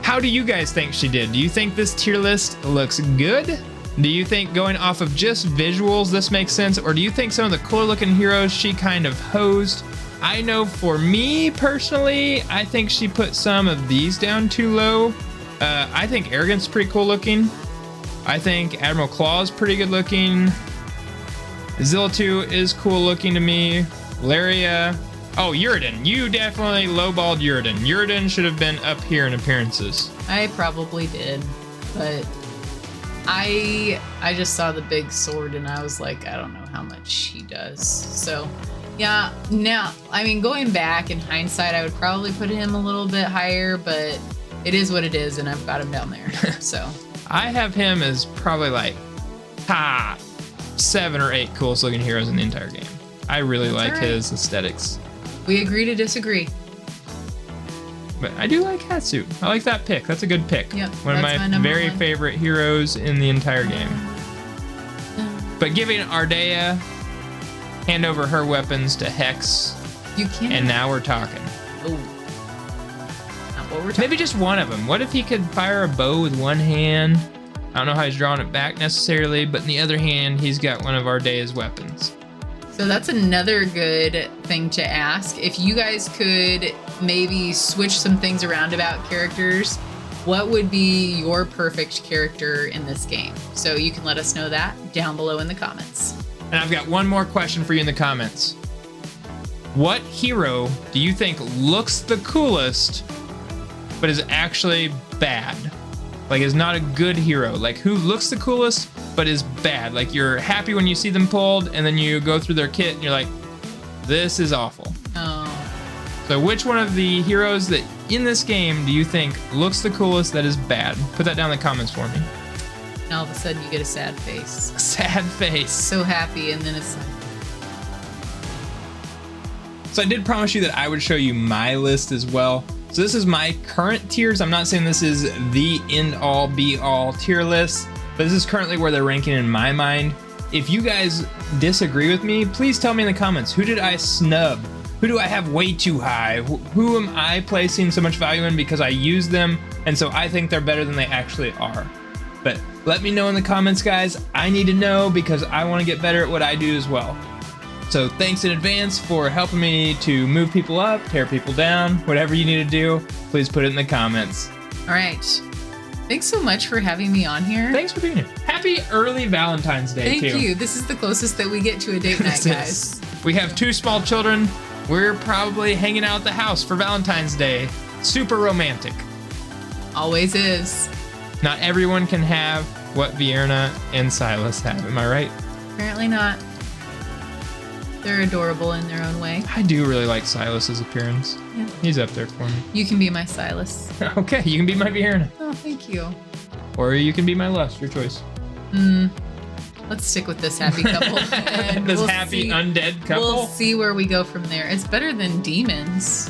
How do you guys think she did? Do you think this tier list looks good? Do you think going off of just visuals this makes sense? Or do you think some of the cooler looking heroes she kind of hosed? I know for me personally, I think she put some of these down too low. I think Arrogance is pretty cool looking. I think Admiral Claw is pretty good looking. Zilla2 is cool looking to me. Laria. Oh, Uridan. You definitely lowballed Uridan. Uridan should have been up here in appearances. I probably did, but I just saw the big sword and I was like, I don't know how much he does. So, yeah, now, I mean, going back in hindsight, I would probably put him a little bit higher, but it is what it is, and I've got him down there, so. I have him as probably like top 7 or 8 coolest looking heroes in the entire game. I really like his aesthetics. We agree to disagree. But I do like Hatsuit. I like that pick. That's a good pick. Yep, one of my very favorite heroes in the entire game. But giving Ardea, hand over her weapons to Hex. You can't. And now we're talking. Oh. Not what we're talking. Maybe just one of them. What if he could fire a bow with one hand? I don't know how he's drawing it back necessarily, but in the other hand, he's got one of Ardea's weapons. So that's another good thing to ask. If you guys could maybe switch some things around about characters, what would be your perfect character in this game? So you can let us know that down below in the comments. And I've got one more question for you in the comments. What hero do you think looks the coolest, but is actually bad? like is not a good hero, like who looks the coolest but is bad. Like you're happy when you see them pulled, and then you go through their kit and you're like, this is awful. Oh. So which one of the heroes that in this game do you think looks the coolest that is bad? Put that down in the comments for me. And all of a sudden you get a sad face. Sad face. So happy, and then it's like... So I did promise you that I would show you my list as well. So this is my current tiers. I'm not saying this is the end all be all tier list, but this is currently where they're ranking in my mind. If you guys disagree with me, please tell me in the comments, who did I snub? Who do I have way too high? Who am I placing so much value in because I use them and so I think they're better than they actually are? But let me know in the comments, guys. I need to know because I want to get better at what I do as well. So thanks in advance for helping me to move people up, tear people down, whatever you need to do, please put it in the comments. All right. Thanks so much for having me on here. Thanks for being here. Happy early Valentine's Day, Thank you. This is the closest that we get to a date night, guys. We have 2 small children. We're probably hanging out at the house for Valentine's Day. Super romantic. Always is. Not everyone can have what Vierna and Silas have. Am I right? Apparently not. They're adorable in their own way. I do really like Silas's appearance. Yeah. He's up there for me. You can be my Silas. Okay, you can be my Vierna. Oh, thank you. Or you can be my Lust, your choice. Let's stick with this happy couple. And this happy undead couple? We'll see where we go from there. It's better than demons.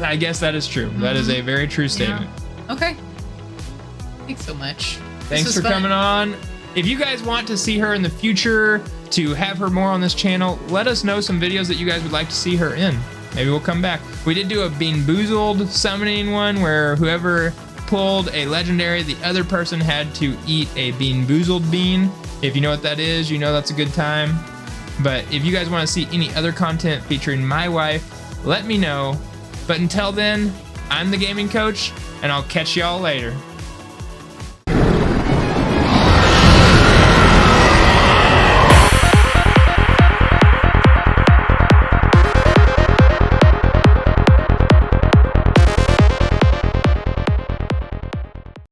I guess that is true. That is a very true statement. Yeah. Okay. Thanks so much. Thanks for coming on. If you guys want to see her in the future, to have her more on this channel, let us know some videos that you guys would like to see her in. Maybe we'll come back. We did do a Bean Boozled summoning one where whoever pulled a legendary, the other person had to eat a Bean Boozled bean. If you know what that is, you know that's a good time. But if you guys want to see any other content featuring my wife, let me know. But until then, I'm the gaming coach, and I'll catch y'all later.